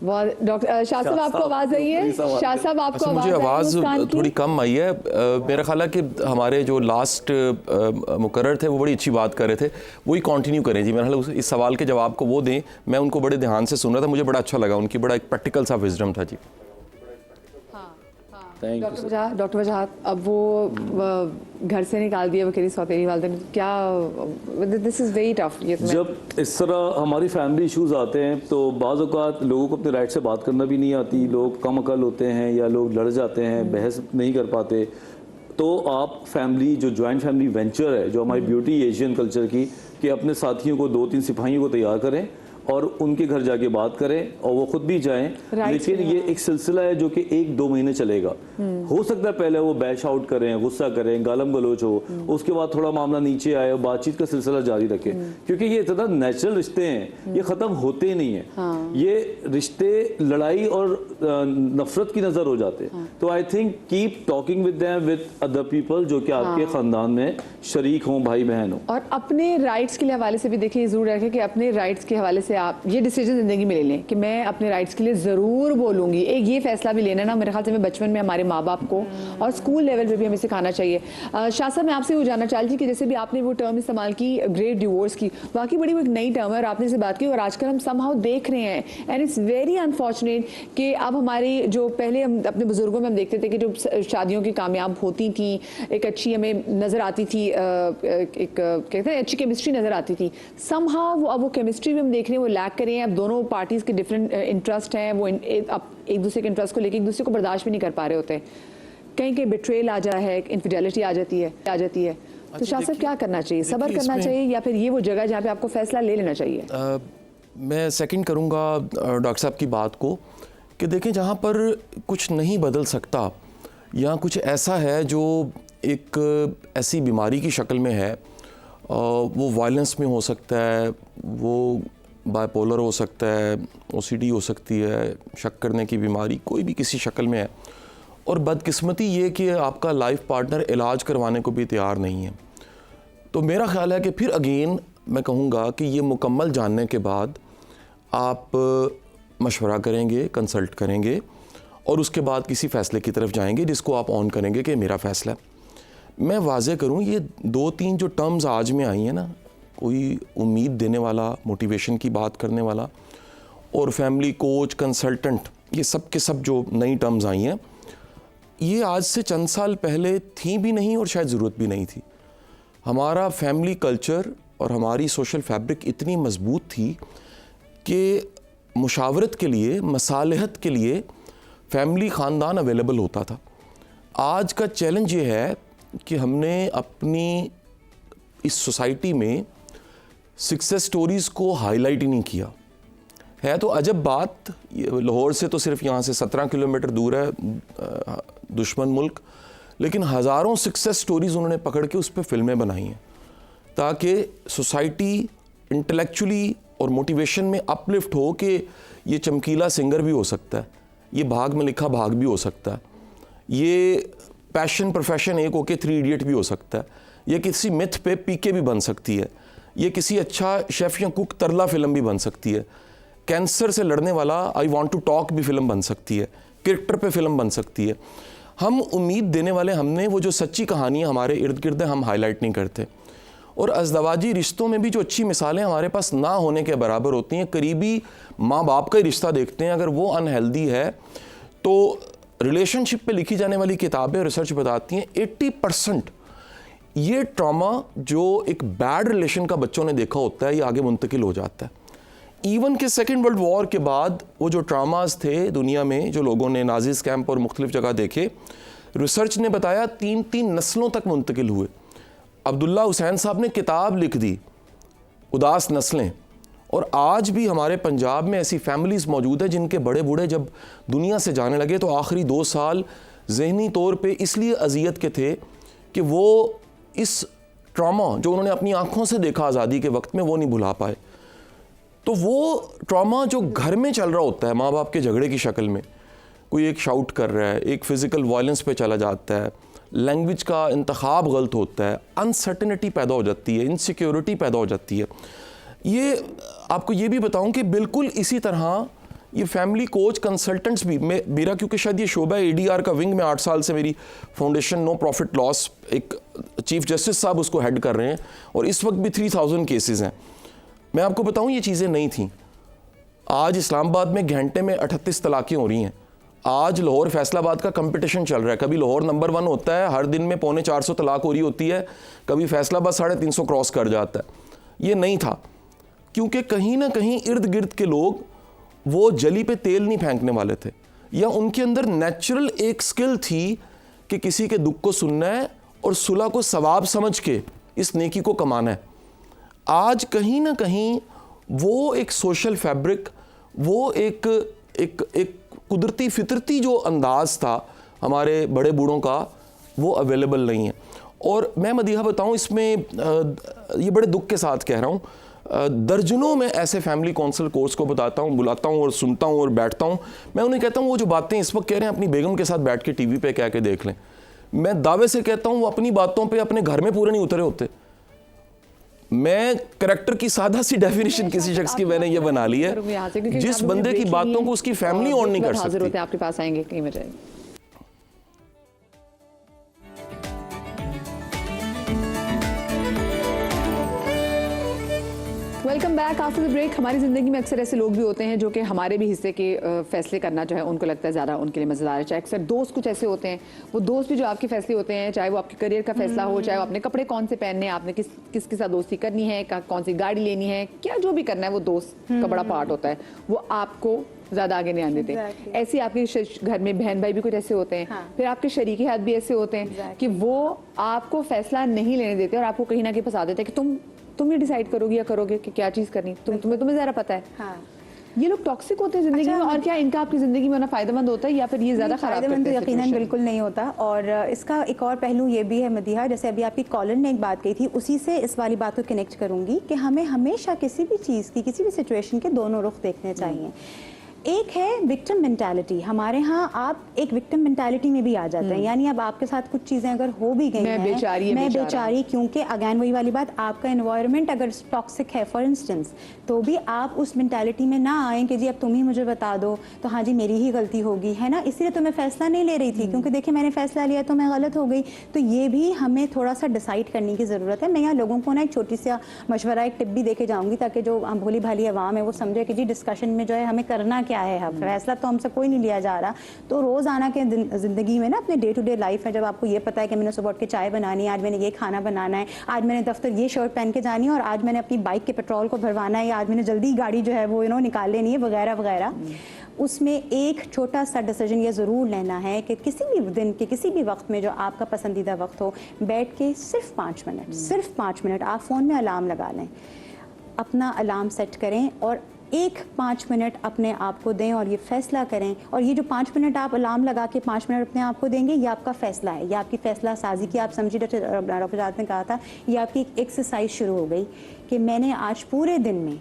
Doctor Shah साहब, आपको आवाज आई है? शाह साहब, आपको मुझे आवाज़ थोड़ी कम आई है। मेरा ख्याल है कि हमारे जो लास्ट मुकर्रर थे वो बड़ी अच्छी बात कर रहे थे, वही कंटिन्यू करें जी। मेरा ख्याल इस सवाल के जवाब को वो दें। मैं उनको बड़े ध्यान से सुन रहा था, मुझे बड़ा अच्छा लगा, उनकी बड़ा एक प्रैक्टिकल सा विजडम था जी। Thank you sir. Doctor Wajahat, अब वो घर से निकाल दिया, वो कह रही सौतेली वालिदैन, क्या दिस इज़ वेरी टफ। ये तो जब इस तरह हमारी फैमिली इश्यूज आते हैं तो बाज़ औक़ात लोगों को अपने राइट से बात करना भी नहीं आती, लोग कम अकल होते हैं या लोग लड़ जाते हैं, बहस नहीं कर पाते। तो आप फैमिली जो जॉइंट फैमिली वेंचर है, जो हमारी ब्यूटी एशियन कल्चर की, कि अपने साथियों को 2-3 सिपाहियों को तैयार करें और उनके घर जाके बात करें और वो खुद भी जाएं। लेकिन ये एक सिलसिला है जो कि 1-2 महीने चलेगा। हो सकता है पहले वो बैश आउट करें, गुस्सा करें, गालम गलोच हो, उसके बाद थोड़ा मामला नीचे आए और बातचीत का सिलसिला जारी रखें, क्योंकि ये इतना नेचुरल रिश्ते हैं, ये ख़त्म होते ही नहीं है। ये रिश्ते लड़ाई और नफरत की नज़र हो जाते हैं। तो I think keep talking with them with other people जो कि आपके ख़ानदान में शरीक हों, भाई बहन हों। और अपने राइट्स के हवाले से भी देखिए, ज़रूर रखें कि अपने राइट्स के हवाले से आप ये डिसीजन ज़िंदगी में ले लें कि मैं अपने राइट्स के लिए ज़रूर बोलूँगी। एक ये फैसला भी लेना ना, मेरे ख्याल से मैं बचपन में हमारे माँ बाप को और स्कूल लेवल पे भी हमें सिखाना चाहिए। शाह साहब, मैं आपसे वो जानना चाह रही थी कि जैसे भी आपने वो टर्म इस्तेमाल की ग्रेट डिवोर्स की, वाकई बड़ी वो एक नई टर्म है और आपने से बात की और आजकल हम समहाउ देख रहे हैं, एंड इट्स वेरी अनफॉर्चुनेट कि अब हमारी जो पहले हम अपने बुजुर्गों में हम देखते थे कि जो शादियों की कामयाब होती थी, एक अच्छी हमें नज़र आती थी, एक कहते हैं अच्छी केमिस्ट्री नज़र आती थी, समहाउ अब वो केमिस्ट्री भी हम देख रहे हैं वो लैक कर रहे हैं। अब दोनों पार्टीज़ के डिफरेंट इंटरेस्ट हैं, वो अब एक दूसरे के इंटरेस्ट को लेकर एक दूसरे को बर्दाश्त भी नहीं कर पा रहे होते। कहीं कहीं बिट्रेल आ जाता है, इनफिडेलिटी आ जाती है। तो शाह साहब क्या करना चाहिए, सब्र करना चाहिए या फिर ये वो जगह जहाँ पे आपको फैसला ले लेना चाहिए? मैं सेकंड करूँगा डॉक्टर साहब की बात को कि देखें, जहाँ पर कुछ नहीं बदल सकता या कुछ ऐसा है जो एक ऐसी बीमारी की शक्ल में है, वो वायलेंस में हो सकता है, वो बाइपोलर हो सकता है, ओसीडी हो सकती है, शक करने की बीमारी कोई भी किसी शक्ल में है, और बदकिस्मती ये कि आपका लाइफ पार्टनर इलाज करवाने को भी तैयार नहीं है। तो मेरा ख्याल है कि फिर अगेन मैं कहूँगा कि ये मुकम्मल जानने के बाद आप मशवरा करेंगे, कंसल्ट करेंगे और उसके बाद किसी फ़ैसले की तरफ जाएंगे जिसको आप ऑन करेंगे कि मेरा फ़ैसला। मैं वाज़े करूँ, ये 2-3 जो टर्म्स आज में आई हैं ना, कोई उम्मीद देने वाला, मोटिवेशन की बात करने वाला और फैमिली कोच, कंसल्टेंट, ये सब के सब जो नई टर्म्स आई हैं, ये आज से चंद साल पहले थी भी नहीं और शायद ज़रूरत भी नहीं थी। हमारा फैमिली कल्चर और हमारी सोशल फैब्रिक इतनी मजबूत थी कि मुशावरत के लिए, मसालहत के लिए फैमिली ख़ानदान अवेलेबल होता था। आज का चैलेंज ये है कि हमने अपनी इस सोसाइटी में सक्सेस स्टोरीज़ को हाईलाइट ही नहीं किया है। तो अजब बात, लाहौर से तो सिर्फ यहाँ से 17 किलोमीटर दूर है दुश्मन मुल्क, लेकिन हज़ारों सक्सेस स्टोरीज़ उन्होंने पकड़ के उस पर फिल्में बनाई हैं ताकि सोसाइटी इंटेलेक्चुअली और मोटिवेशन में अपलिफ्ट हो कि ये चमकीला सिंगर भी हो सकता है, ये भाग में लिखा भाग भी हो सकता है, ये पैशन प्रोफेशन एक होके 3 इडियट भी हो सकता है, ये किसी मिथ पे पीके भी बन सकती है, ये किसी अच्छा शेफ़ या कुक तरला फिल्म भी बन सकती है, कैंसर से लड़ने वाला आई वांट टू टॉक भी फिल्म बन सकती है, क्रिकेटर पे फिल्म बन सकती है। हम उम्मीद देने वाले, हमने वो जो सच्ची कहानियाँ हमारे इर्द गिर्द हम हाईलाइट नहीं करते। और अज़दवाजी रिश्तों में भी जो अच्छी मिसालें हमारे पास ना होने के बराबर होती हैं, करीबी माँ बाप का ही रिश्ता देखते हैं, अगर वो अनहेल्दी है तो रिलेशनशिप पे लिखी जाने वाली किताबें और रिसर्च बताती हैं 80% ये ट्रॉमा जो एक बैड रिलेशन का बच्चों ने देखा होता है, ये आगे मुंतकिल हो जाता है। इवन के सेकेंड वर्ल्ड वॉर के बाद वो जो ट्रामास थे दुनिया में, जो लोगों ने नाज़िस कैंप और मुख्तलिफ जगह देखे, रिसर्च ने बताया 3-3 नस्लों तक मुंतकिल हुए। अब्दुल्ला हुसैन साहब ने किताब लिख दी, उदास नस्लें, और आज भी हमारे पंजाब में ऐसी फैमिलीज़ मौजूद है जिनके बड़े बूढ़े जब दुनिया से जाने लगे तो आखिरी 2 साल ज़हनी तौर पे इसलिए अजियत के थे कि वो इस ट्रॉमा जो उन्होंने अपनी आँखों से देखा आज़ादी के वक्त में, वो नहीं भुला पाए। तो वो ट्रॉमा जो घर में चल रहा होता है, माँ बाप के झगड़े की शक्ल में, कोई एक शाउट कर रहा है, एक फ़िज़िकल वायलेंस पे चला जाता है, लैंग्वेज का इंतखाब गलत होता है, अनसर्टेनिटी पैदा हो जाती है, इनसिक्योरिटी पैदा हो जाती है। ये आपको ये भी बताऊं कि बिल्कुल इसी तरह ये फैमिली कोच कंसल्टेंट्स भी, मेरा क्योंकि शायद ये शोबा ADR का विंग में 8 साल से मेरी फाउंडेशन नो प्रॉफिट लॉस, एक चीफ जस्टिस साहब उसको हेड कर रहे हैं और इस वक्त भी 3000 केसेस हैं। मैं आपको बताऊं ये चीज़ें नहीं थी। आज इस्लामाबाद में घंटे में 38 तलाक़ें हो रही हैं, आज लाहौर फैसलाबाद का कंपटीशन चल रहा है, कभी लाहौर नंबर 1 होता है, हर दिन में 450 तलाक हो रही होती है, कभी फैसलाबाद 350 क्रॉस कर जाता है। ये नहीं था, क्योंकि कहीं ना कहीं इर्द गिर्द के लोग वो जली पे तेल नहीं फेंकने वाले थे, या उनके अंदर नेचुरल एक स्किल थी कि किसी के दुख को सुनना है और सुलह को सवाब समझ के इस नेकी को कमाना है। आज कहीं ना कहीं वो एक सोशल फैब्रिक, वो एक एक एक कुदरती फितरती जो अंदाज़ था हमारे बड़े बूढ़ों का, वो अवेलेबल नहीं है। और मैं मदीहा बताऊं, इसमें ये बड़े दुख के साथ कह रहा हूँ, दर्जनों में ऐसे फैमिली काउंसलर कोर्स को बताता हूँ, बुलाता हूँ और सुनता हूँ और बैठता हूँ। मैं उन्हें कहता हूँ वो जो बातें इस वक्त कह रहे हैं अपनी बेगम के साथ बैठ के टीवी पे कह के देख लें। मैं दावे से कहता हूँ वो अपनी बातों पे अपने घर में पूरे नहीं उतरे होते। मैं करैक्टर की सादा सी डेफिनेशन किसी शख्स की मैंने ये बना ली है, जिस बंदे की बातों को उसकी फैमिली ऑन नहीं कर सकती। आपके पास आएंगे कहीं में। Welcome back after the break. हमारी ज़िंदगी में अक्सर ऐसे लोग भी होते हैं जो कि हमारे भी हिस्से के फैसले करना जो है उनको लगता है ज़्यादा उनके लिए मज़ेदार है। चाहे अक्सर दोस्त कुछ ऐसे होते हैं, वो दोस्त भी जो आपके फैसले होते हैं, चाहे वो आपके करियर का फैसला हो, चाहे वो अपने कपड़े कौन से पहनने हैं, आपने किसके साथ दोस्ती करनी है, कौन सी गाड़ी लेनी है, क्या जो भी करना है, वो दोस्त का बड़ा पार्ट होता है, वो आपको ज़्यादा आगे नहीं आने देते। ऐसे आपके घर में बहन भाई भी कुछ ऐसे होते हैं, फिर आपके शरीकी हाथ भी ऐसे होते हैं कि वो आपको फैसला नहीं लेने देते और आपको कहीं ना कहीं फंसा देते हैं कि तुम ये डिसाइड करोगे या करोगे कि क्या चीज़ करनी, तुम्हें ज़रा पता है। हाँ। ये लोग टॉक्सिक होते हैं जिंदगी में, और क्या इनका आपकी जिंदगी में होना फायदेमंद होता है या फिर ये ज़्यादा खराब करते हैं? तो यकीनन बिल्कुल नहीं होता। और इसका एक और पहलू ये भी है मदीहा, जैसे अभी आपकी कॉलर ने एक बात कही थी, उसी से इस वाली बात को कनेक्ट करूंगी कि हमें हमेशा किसी भी चीज़ की, किसी भी सिचुएशन के दोनों रुख देखने चाहिए। एक है विक्टिम मेंटालिटी। हमारे यहाँ आप एक विक्टिम मेंटालिटी में भी आ जाते हैं, यानी अब आपके साथ कुछ चीज़ें अगर हो भी गई हैं, मैं बेचारी, क्योंकि अगेन वही वाली बात, आपका एनवायरनमेंट अगर टॉक्सिक है फॉर इंस्टेंस, तो भी आप उस मेंटालिटी में ना आएँ कि जी अब तुम ही मुझे बता दो तो हाँ जी मेरी ही गलती होगी, है ना, इसीलिए तो मैं फैसला नहीं ले रही थी, क्योंकि देखिए मैंने फैसला लिया तो मैं गलत हो गई। तो ये भी हमें थोड़ा सा डिसाइड करने की ज़रूरत है। मैं यहाँ लोगों को ना एक छोटी सा मशवरा, एक टिप भी देके जाऊँगी ताकि जो भोली भाली आवाम है वो समझे कि जी डिस्कशन में जो है हमें करना क्या है। फैसला तो हमसे कोई नहीं लिया जा रहा। तो रोज़ाना के ज़िंदगी में ना, अपने डे टू डे लाइफ में, जब आपको ये पता है कि मैंने सुबह उठ के चाय बनानी है, आज मैंने ये खाना बनाना है, आज मैंने दफ्तर ये शर्ट पहन के जानी है, और आज मैंने अपनी बाइक के पेट्रोल को भरवाना है, या आज मैंने जल्दी गाड़ी जो है वो निकाल लेनी है, वगैरह वगैरह, उसमें एक छोटा सा डिसीजन ये ज़रूर लेना है कि किसी भी दिन के किसी भी वक्त में जो आपका पसंदीदा वक्त हो, बैठ के सिर्फ 5 मिनट आप फ़ोन में अलार्म लगा लें, अपना अलार्म सेट करें और 5 मिनट अपने आप को दें और ये फैसला करें। और ये जो 5 मिनट आप अलार्म लगा के 5 मिनट अपने आप को देंगे, ये आपका फैसला है, ये आपकी फैसला साजी की, आप समझिए रफ़ात ने कहा था, ये आपकी एक एक्सरसाइज शुरू हो गई कि मैंने आज पूरे दिन में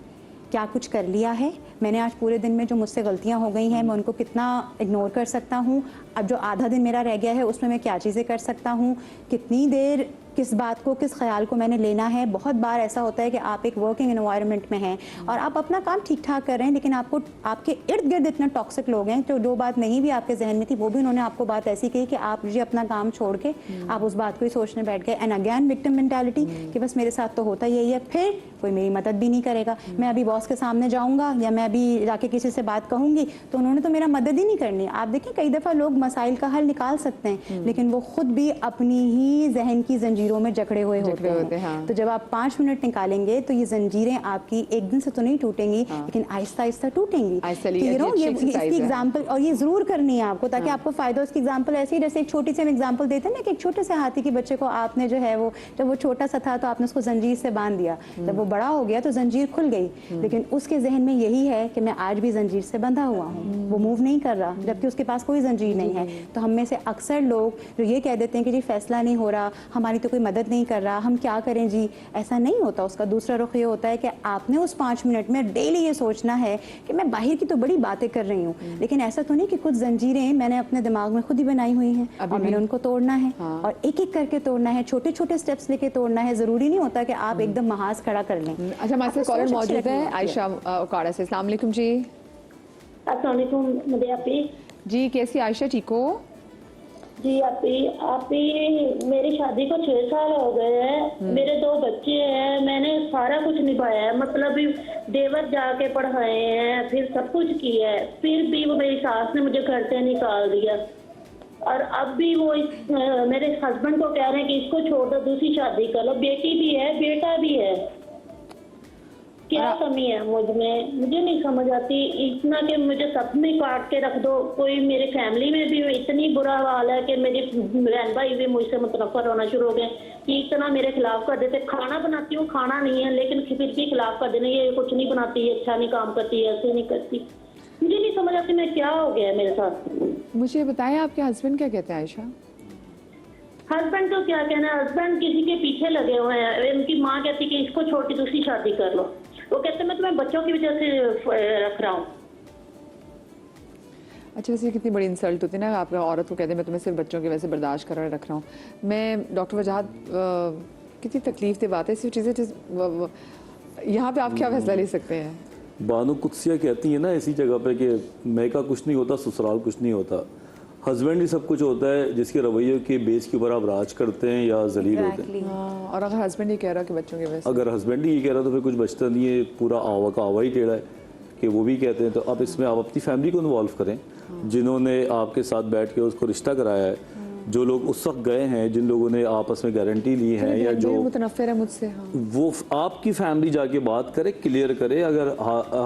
क्या कुछ कर लिया है, मैंने आज पूरे दिन में जो मुझसे गलतियां हो गई हैं मैं उनको कितना इग्नोर कर सकता हूं, अब जो आधा दिन मेरा रह गया है उसमें मैं क्या चीज़ें कर सकता हूं, कितनी देर किस बात को, किस ख्याल को मैंने लेना है। बहुत बार ऐसा होता है कि आप एक वर्किंग एनवायरनमेंट में हैं और आप अपना काम ठीक ठाक कर रहे हैं, लेकिन आपको आपके इर्द गिर्द इतने टॉक्सिक लोग हैं तो जो बात नहीं भी आपके जहन में थी वो भी उन्होंने आपको बात ऐसी कही कि आप जी अपना काम छोड़ के आप उस बात को ही सोचने बैठ गए। एंड अगेन विक्टिम मेंटालिटी कि बस मेरे साथ तो होता यही है, फिर कोई मेरी मदद भी नहीं करेगा, मैं अभी बॉस के सामने जाऊँगा या मैं अभी जाके किसी से बात कहूँगी तो उन्होंने तो मेरा मदद ही नहीं करनी। आप देखिए कई दफ़ा लोग मसाइल का हल निकाल सकते हैं लेकिन वो खुद भी अपनी ही जहन की जंजीरों में जकड़े हुए होते हैं। हाँ। तो जब आप 5 मिनट निकालेंगे तो ये जंजीरें आपकी एक दिन से तो नहीं टूटेंगी, हाँ। लेकिन आहिस्ता आहिस्ता टूटेंगी। ये इसकी एग्जाम्पल और ये जरूर करनी है आपको ताकि आपको फायदा। उसकी एग्जाम्पल ऐसी, जैसे एक छोटी सी हम एग्जाम्पल देते हैं ना कि एक छोटे से हाथी के बच्चे को आपने जो है वो, जब वो छोटा सा था तो आपने उसको जंजीर से बांध दिया, जब वो बड़ा हो गया तो जंजीर खुल गई, लेकिन उसके जहन में यही है कि मैं आज भी जंजीर से बंधा हुआ हूँ, वो मूव नहीं कर रहा, जबकि उसके पास कोई जंजीर नहीं है। तो हम में से अक्सर लोग जो ये कह देते हैं कि जी फैसला नहीं हो रहा, हमारी तो कोई मदद नहीं कर रहा, हम क्या करें जी, ऐसा नहीं होता। उसका दूसरा रुख ये होता है कि आपने उस 5 मिनट में डेली ये सोचना है कि मैं बाहर की तो बड़ी बातें कर रही हूँ, लेकिन ऐसा तो नहीं कि कुछ जंजीरें मैंने अपने दिमाग में खुद ही बनाई हुई हैं और मैंने उनको तोड़ना है। हाँ। और एक एक करके तोड़ना है, छोटे छोटे स्टेप्स लेके तोड़ना है। जरूरी नहीं होता कि आप एकदम महाज खड़ा कर लें। अच्छा, हमारे साथ कॉलर मौजूद है आयशा उकाड़ा से। अस्सलाम वालेकुम जी। अस्सलाम वालेकुम मदिया जी, कैसी आयशा, ठीक हो? जी आप ही मेरी शादी को 6 साल हो गए हैं। मेरे 2 बच्चे हैं। मैंने सारा कुछ निभाया है, मतलब देवर जाके पढ़ाए हैं, फिर सब कुछ किया है, फिर भी वो मेरी सास ने मुझे घर से निकाल दिया। और अब भी वो मेरे हस्बैंड को कह रहे हैं कि इसको छोड़ दो, दूसरी शादी कर लो। बेटी भी है, बेटा भी है। क्या कमी है मुझ में, मुझे नहीं समझ आती। इतना कि मुझे सब में काट के रख दो। कोई मेरे फैमिली में भी इतनी बुरा हाल है कि मेरे बहन भाई भी मुझसे मुतनफर होना शुरू हो गए कि इतना मेरे खिलाफ कर देते। खाना बनाती हूँ, खाना नहीं है, लेकिन फिर भी खिलाफ कर देने, ये कुछ नहीं बनाती, अच्छा नहीं काम करती, ऐसे नहीं करती। मुझे नहीं समझ आती मैं क्या हो गया मेरे साथ। मुझे बताएं आपके हस्बैंड क्या कहते हैं आयशा? हस्बैंड को क्या कहना है, हस्बैंड किसी के पीछे लगे हुए हैं। उनकी माँ कहती कि इसको छोड़ के दूसरी शादी कर लो। वो कहते मैं तुम्हें बच्चों की वजह से रख रहा हूँ। अच्छा, वैसे कितनी बड़ी इंसल्ट होती है ना, आपका औरत को कहते हैं मैं तुम्हें सिर्फ बच्चों की वजह से बर्दाश्त कर रख रहा हूँ। मैं डॉक्टर वजाहत, कितनी तकलीफ की बात है ऐसी चीज़ें। यहाँ पे आप क्या फैसला ले सकते हैं? बानो कुत्सिया कहती है ना ऐसी जगह पे कि मैका कुछ नहीं होता, ससुराल कुछ नहीं होता। हस्बैंड ही सब कुछ होता है, जिसके रवैये के बेस के ऊपर आप राज करते हैं या जलील होते हैं। और अगर हस्बैंड ये कह रहा है कि बच्चों की वजह से, अगर हस्बैंड ही ये कह रहा तो फिर कुछ बचता नहीं है, पूरा आवा का आवा ही टेढ़ा है कि वो भी कहते हैं। तो आप इसमें आप अपनी फैमिली को इन्वॉल्व करें, जिन्होंने आपके साथ बैठ के उसको रिश्ता कराया है, जो लोग उस वक्त गए हैं, जिन लोगों ने आपस में गारंटी ली है, या जो मुतनफिर है मुझसे, हाँ, वो आपकी फैमिली जाके बात करे, क्लियर करे। अगर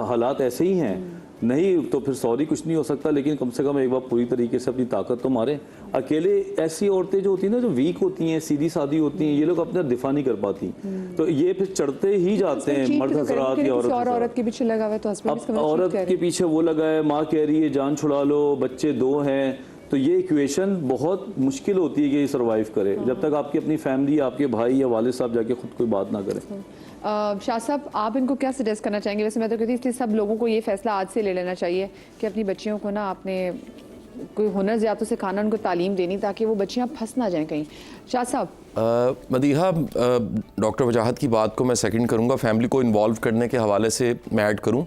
हालात ऐसे ही हैं, नहीं तो फिर सॉरी कुछ नहीं हो सकता, लेकिन कम से कम एक बार पूरी तरीके से अपनी ताकत तो मारें। अकेले ऐसी औरतें जो होती हैं ना, जो वीक होती हैं, सीधी सादी होती हैं, ये लोग अपना दिफा नहीं कर पाती, तो ये फिर चढ़ते ही जाते हैं मर्द हजरात या औरत के पीछे लगा हुआ है, तो हस्बैंड औरत के पीछे वो लगा है, माँ कह रही है जान छुड़ा लो, बच्चे 2 हैं, तो ये इक्वेशन बहुत मुश्किल होती है कि ये सर्वाइव करे जब तक आपकी अपनी फैमिली, आपके भाई या वालिद साहब जाके खुद कोई बात ना करें। शाह साहब, आप इनको क्या सजेस्ट करना चाहेंगे? वैसे मैं तो कहती हूँ इसलिए सब लोगों को ये फैसला आज से ले लेना चाहिए कि अपनी बच्चियों को ना आपने कोई हुनर ज़्यादा सिखाना, उनको तालीम देनी, ताकि वो बच्चियाँ फंस ना जाएं कहीं। शाह साहब, मदीहा, डॉक्टर वजाहत की बात को मैं सेकंड करूँगा। फैमिली को इन्वॉल्व करने के हवाले से मैं ऐड करूँ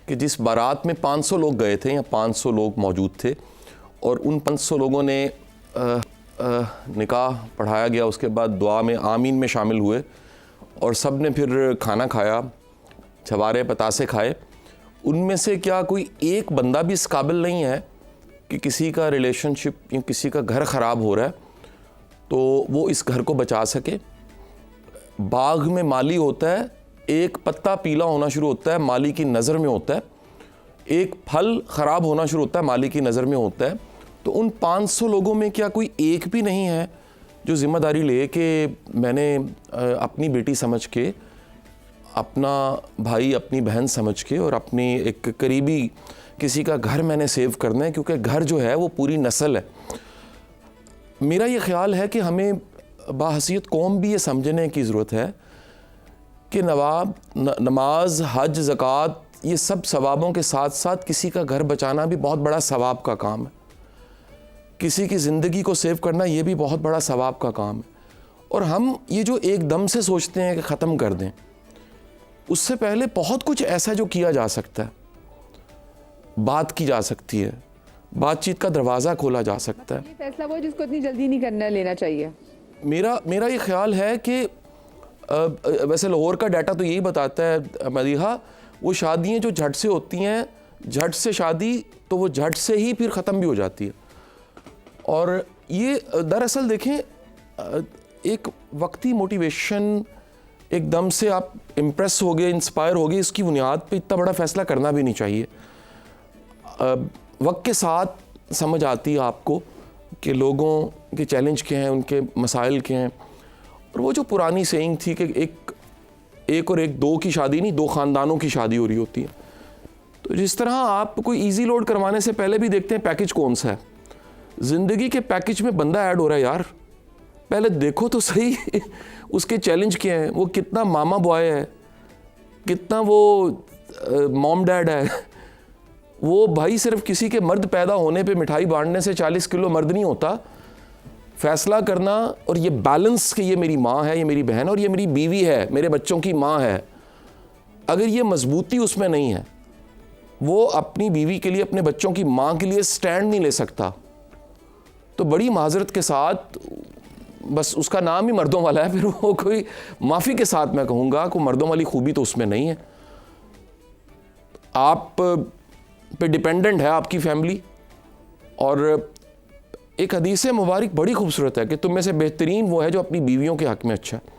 कि जिस बारात में 500 लोग गए थे या 500 लोग मौजूद थे, और उन 500 लोगों ने निकाह पढ़ाया गया, उसके बाद दुआ में आमीन में शामिल हुए, और सब ने फिर खाना खाया, छवारे पतासे खाए। उनमें से क्या कोई एक बंदा भी इस काबिल नहीं है कि किसी का रिलेशनशिप या किसी का घर ख़राब हो रहा है तो वो इस घर को बचा सके? बाग में माली होता है, एक पत्ता पीला होना शुरू होता है, माली की नज़र में होता है, एक फल ख़राब होना शुरू होता है, माली की नज़र में होता है। तो उन 500 लोगों में क्या कोई एक भी नहीं है जो ज़िम्मेदारी ले कि मैंने अपनी बेटी समझ के, अपना भाई, अपनी बहन समझ के, और अपनी एक करीबी किसी का घर मैंने सेव करना है, क्योंकि घर जो है वो पूरी नस्ल है। मेरा ये ख्याल है कि हमें बाहसीत कौम भी ये समझने की ज़रूरत है कि नमाज, हज, ज़कात, ये सब सवाबों के साथ साथ किसी का घर बचाना भी बहुत बड़ा सवाब का काम है। किसी की ज़िंदगी को सेव करना ये भी बहुत बड़ा सवाब का काम है। और हम ये जो एकदम से सोचते हैं कि ख़त्म कर दें, उससे पहले बहुत कुछ ऐसा जो किया जा सकता है, बात की जा सकती है, बातचीत का दरवाज़ा खोला जा सकता है। ये फैसला वो जिसको इतनी जल्दी नहीं करना लेना चाहिए। मेरा ये ख्याल है कि वैसे लाहौर का डाटा तो यही बताता है मदीहा, वो शादियाँ जो झट से होती हैं, झट से शादी, तो वो झट से ही फिर ख़त्म भी हो जाती है। और ये दरअसल देखें, एक वक्ती मोटिवेशन, एकदम से आप इम्प्रेस हो गए, इंस्पायर हो गए, इसकी बुनियाद पे इतना बड़ा फ़ैसला करना भी नहीं चाहिए। वक्त के साथ समझ आती है आपको कि लोगों के चैलेंज क्या हैं, उनके मसाइल क्या हैं। और वो जो पुरानी सेइंग थी कि एक और एक, 2 की शादी नहीं, 2 ख़ानदानों की शादी हो रही होती है। तो जिस तरह आप कोई ईजी लोड करवाने से पहले भी देखते हैं पैकेज कौन सा है। ज़िंदगी के पैकेज में बंदा ऐड हो रहा है यार, पहले देखो तो सही उसके चैलेंज क्या हैं, वो कितना मामा बॉय है, कितना वो मॉम डैड है। वो भाई सिर्फ किसी के मर्द पैदा होने पे मिठाई बांटने से 40 किलो मर्द नहीं होता। फैसला करना और ये बैलेंस कि ये मेरी माँ है, ये मेरी बहन, और ये मेरी बीवी है, मेरे बच्चों की माँ है, अगर ये मजबूती उसमें नहीं है, वो अपनी बीवी के लिए, अपने बच्चों की माँ के लिए स्टैंड नहीं ले सकता। तो बड़ी माजरत के साथ, बस उसका नाम ही मर्दों वाला है, फिर वो कोई माफ़ी के साथ मैं कहूँगा कि मर्दों वाली खूबी तो उसमें नहीं है। आप पे डिपेंडेंट है आपकी फैमिली। और एक हदीस मुबारक बड़ी खूबसूरत है कि तुम में से बेहतरीन वो है जो अपनी बीवियों के हक़ में अच्छा है।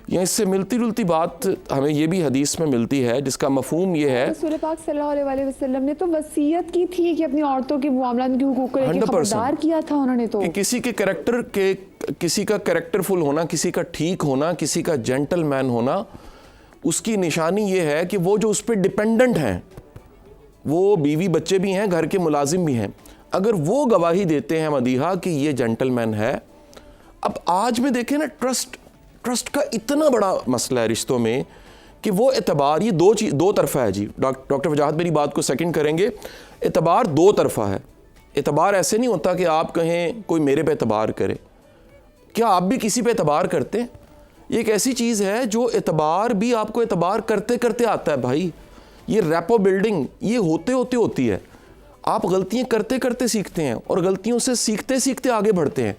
या इससे मिलती जुलती बात हमें ये भी हदीस में मिलती है, जिसका मफहूम ये है, रसूल पाक सल्लल्लाहु अलैहि वसल्लम ने तो वसीयत की थी कि अपनी औरतों के मामलात के हुकूक को लेकर खबरदार किया था उन्होंने तो, कि किसी का कैरेक्टरफुल होना, किसी का ठीक होना, किसी का जेंटलमैन होना, उसकी निशानी ये है कि वो जो उस पर डिपेंडेंट हैं, वो बीवी बच्चे भी हैं, घर के मुलाजिम भी हैं, अगर वो गवाही देते हैं मदीहा कि ये जेंटलमैन है। अब आज में देखें ना, ट्रस्ट का इतना बड़ा मसला है रिश्तों में कि वो एतबार, ये दो तरफा है जी। डॉक्टर वजाहत मेरी बात को सेकंड करेंगे। एतबार दो तरफा है। एतबार ऐसे नहीं होता कि आप कहें कोई मेरे पे एतबार करे। क्या आप भी किसी पे एतबार करते हैं? ये एक ऐसी चीज़ है जो एतबार भी आपको एतबार करते करते आता है भाई। ये रैपो बिल्डिंग ये होते होते होती है। आप गलतियाँ करते करते सीखते हैं और गलतियों से सीखते सीखते आगे बढ़ते हैं।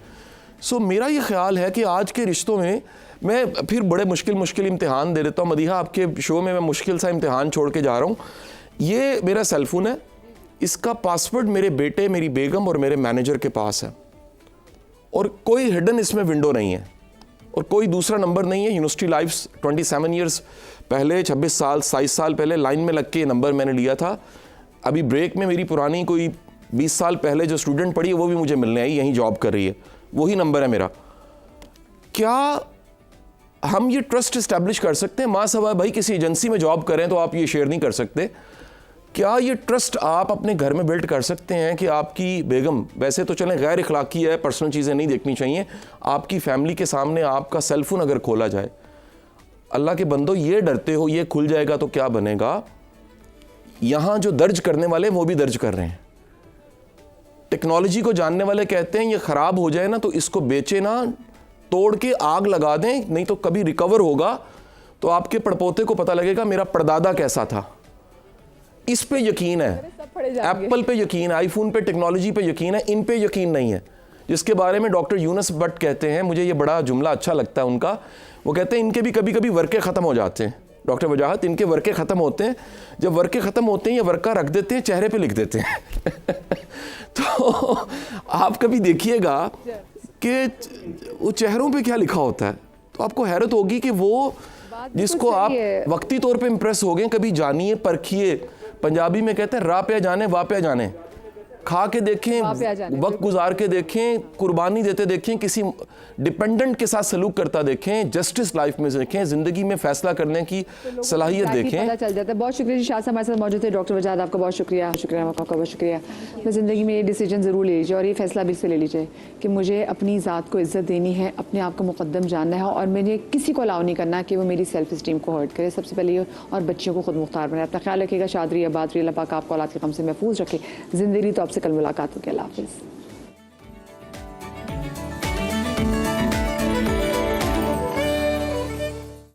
सो मेरा ये ख्याल है कि आज के रिश्तों में, मैं फिर बड़े मुश्किल इम्तिहान दे देता हूँ मदीहा, आपके शो में मैं मुश्किल सा इम्तिहान छोड़ के जा रहा हूँ। ये मेरा सेलफोन है, इसका पासवर्ड मेरे बेटे, मेरी बेगम और मेरे मैनेजर के पास है, और कोई हिडन इसमें विंडो नहीं है और कोई दूसरा नंबर नहीं है। यूनिवर्सिटी लाइफ्स 27 ईयर्स पहले, 26 साल 27 साल पहले लाइन में लग के ये नंबर मैंने लिया था। अभी ब्रेक में मेरी पुरानी कोई 20 साल पहले जो स्टूडेंट पढ़ी है वो भी मुझे मिलने आई, यहीं जॉब कर रही है, वही नंबर है मेरा। क्या हम ये ट्रस्ट इस्टेब्लिश कर सकते हैं? माँ सवा भाई किसी एजेंसी में जॉब करें तो आप ये शेयर नहीं कर सकते। क्या ये ट्रस्ट आप अपने घर में बिल्ड कर सकते हैं कि आपकी बेगम, वैसे तो चलें गैर इखलाकी है, पर्सनल चीज़ें नहीं देखनी चाहिए, आपकी फैमिली के सामने आपका सेलफोन अगर खोला जाए, अल्लाह के बंदो ये डरते हो ये खुल जाएगा तो क्या बनेगा? यहाँ जो दर्ज करने वाले वो भी दर्ज कर रहे हैं। टेक्नोलॉजी को जानने वाले कहते हैं ये ख़राब हो जाए ना तो इसको बेचे ना, तोड़ के आग लगा दें, नहीं तो कभी रिकवर होगा तो आपके पड़पोते को पता लगेगा मेरा परदादा कैसा था। इस पे यकीन है, एप्पल पे यकीन है, आईफोन पे, टेक्नोलॉजी पे यकीन है, इन पे यकीन नहीं है। जिसके बारे में डॉक्टर यूनुस भट्ट कहते हैं, मुझे ये बड़ा जुमला अच्छा लगता है उनका, वो कहते हैं इनके भी कभी कभी वर्के ख़त्म हो जाते हैं। डॉक्टर वजाहत, इनके वर्के ख़त्म होते हैं, जब वर्के ख़त्म होते हैं ये वर्का रख देते हैं, चेहरे पे लिख देते हैं तो आप कभी देखिएगा कि वो चेहरों पे क्या लिखा होता है, तो आपको हैरत होगी कि वो जिसको आप वक्ती तौर पे इम्प्रेस हो गए, कभी जानिए परखिए। पंजाबी में कहते हैं राह पे जाने वाह पे जाने, खा के देखें, वक्त गुजार के देखें, कुर्बानी देते देखें, किसी डिपेंडेंट के साथ सलूक करता देखें, जस्टिस लाइफ में देखें, ज़िंदगी में फ़ैसला करने की सलाहियत देखें। पता चल जाता है। बहुत शुक्रिया जी, शाह साहब हमारे साथ मौजूद थे। डॉक्टर वजाहत आपका बहुत शुक्रिया आपका बहुत शुक्रिया। मैं ज़िंदगी में ये डिसीजन ज़रूर ले लीजिए और ये फ़ैसला भी से ले लीजिए कि मुझे अपनी ज़ात को इज़्ज़त देनी है, अपने आप को मुक़द्दम जानना है और मुझे किसी को अलाउ नहीं करना कि वो मेरी सेल्फ इस्टीम को हर्ट करे। सबसे पहले ये, और बच्चियों को खुद मुख्तार बनाए। अपना ख्याल रखिएगा। शादी आबाद रही, अल्लाह पाक आपको औलाद के गम से महफूज रखे। ज़िंदगी तो आपसे कल मुलाकात होगी। अल्लाह हाफ़िज़।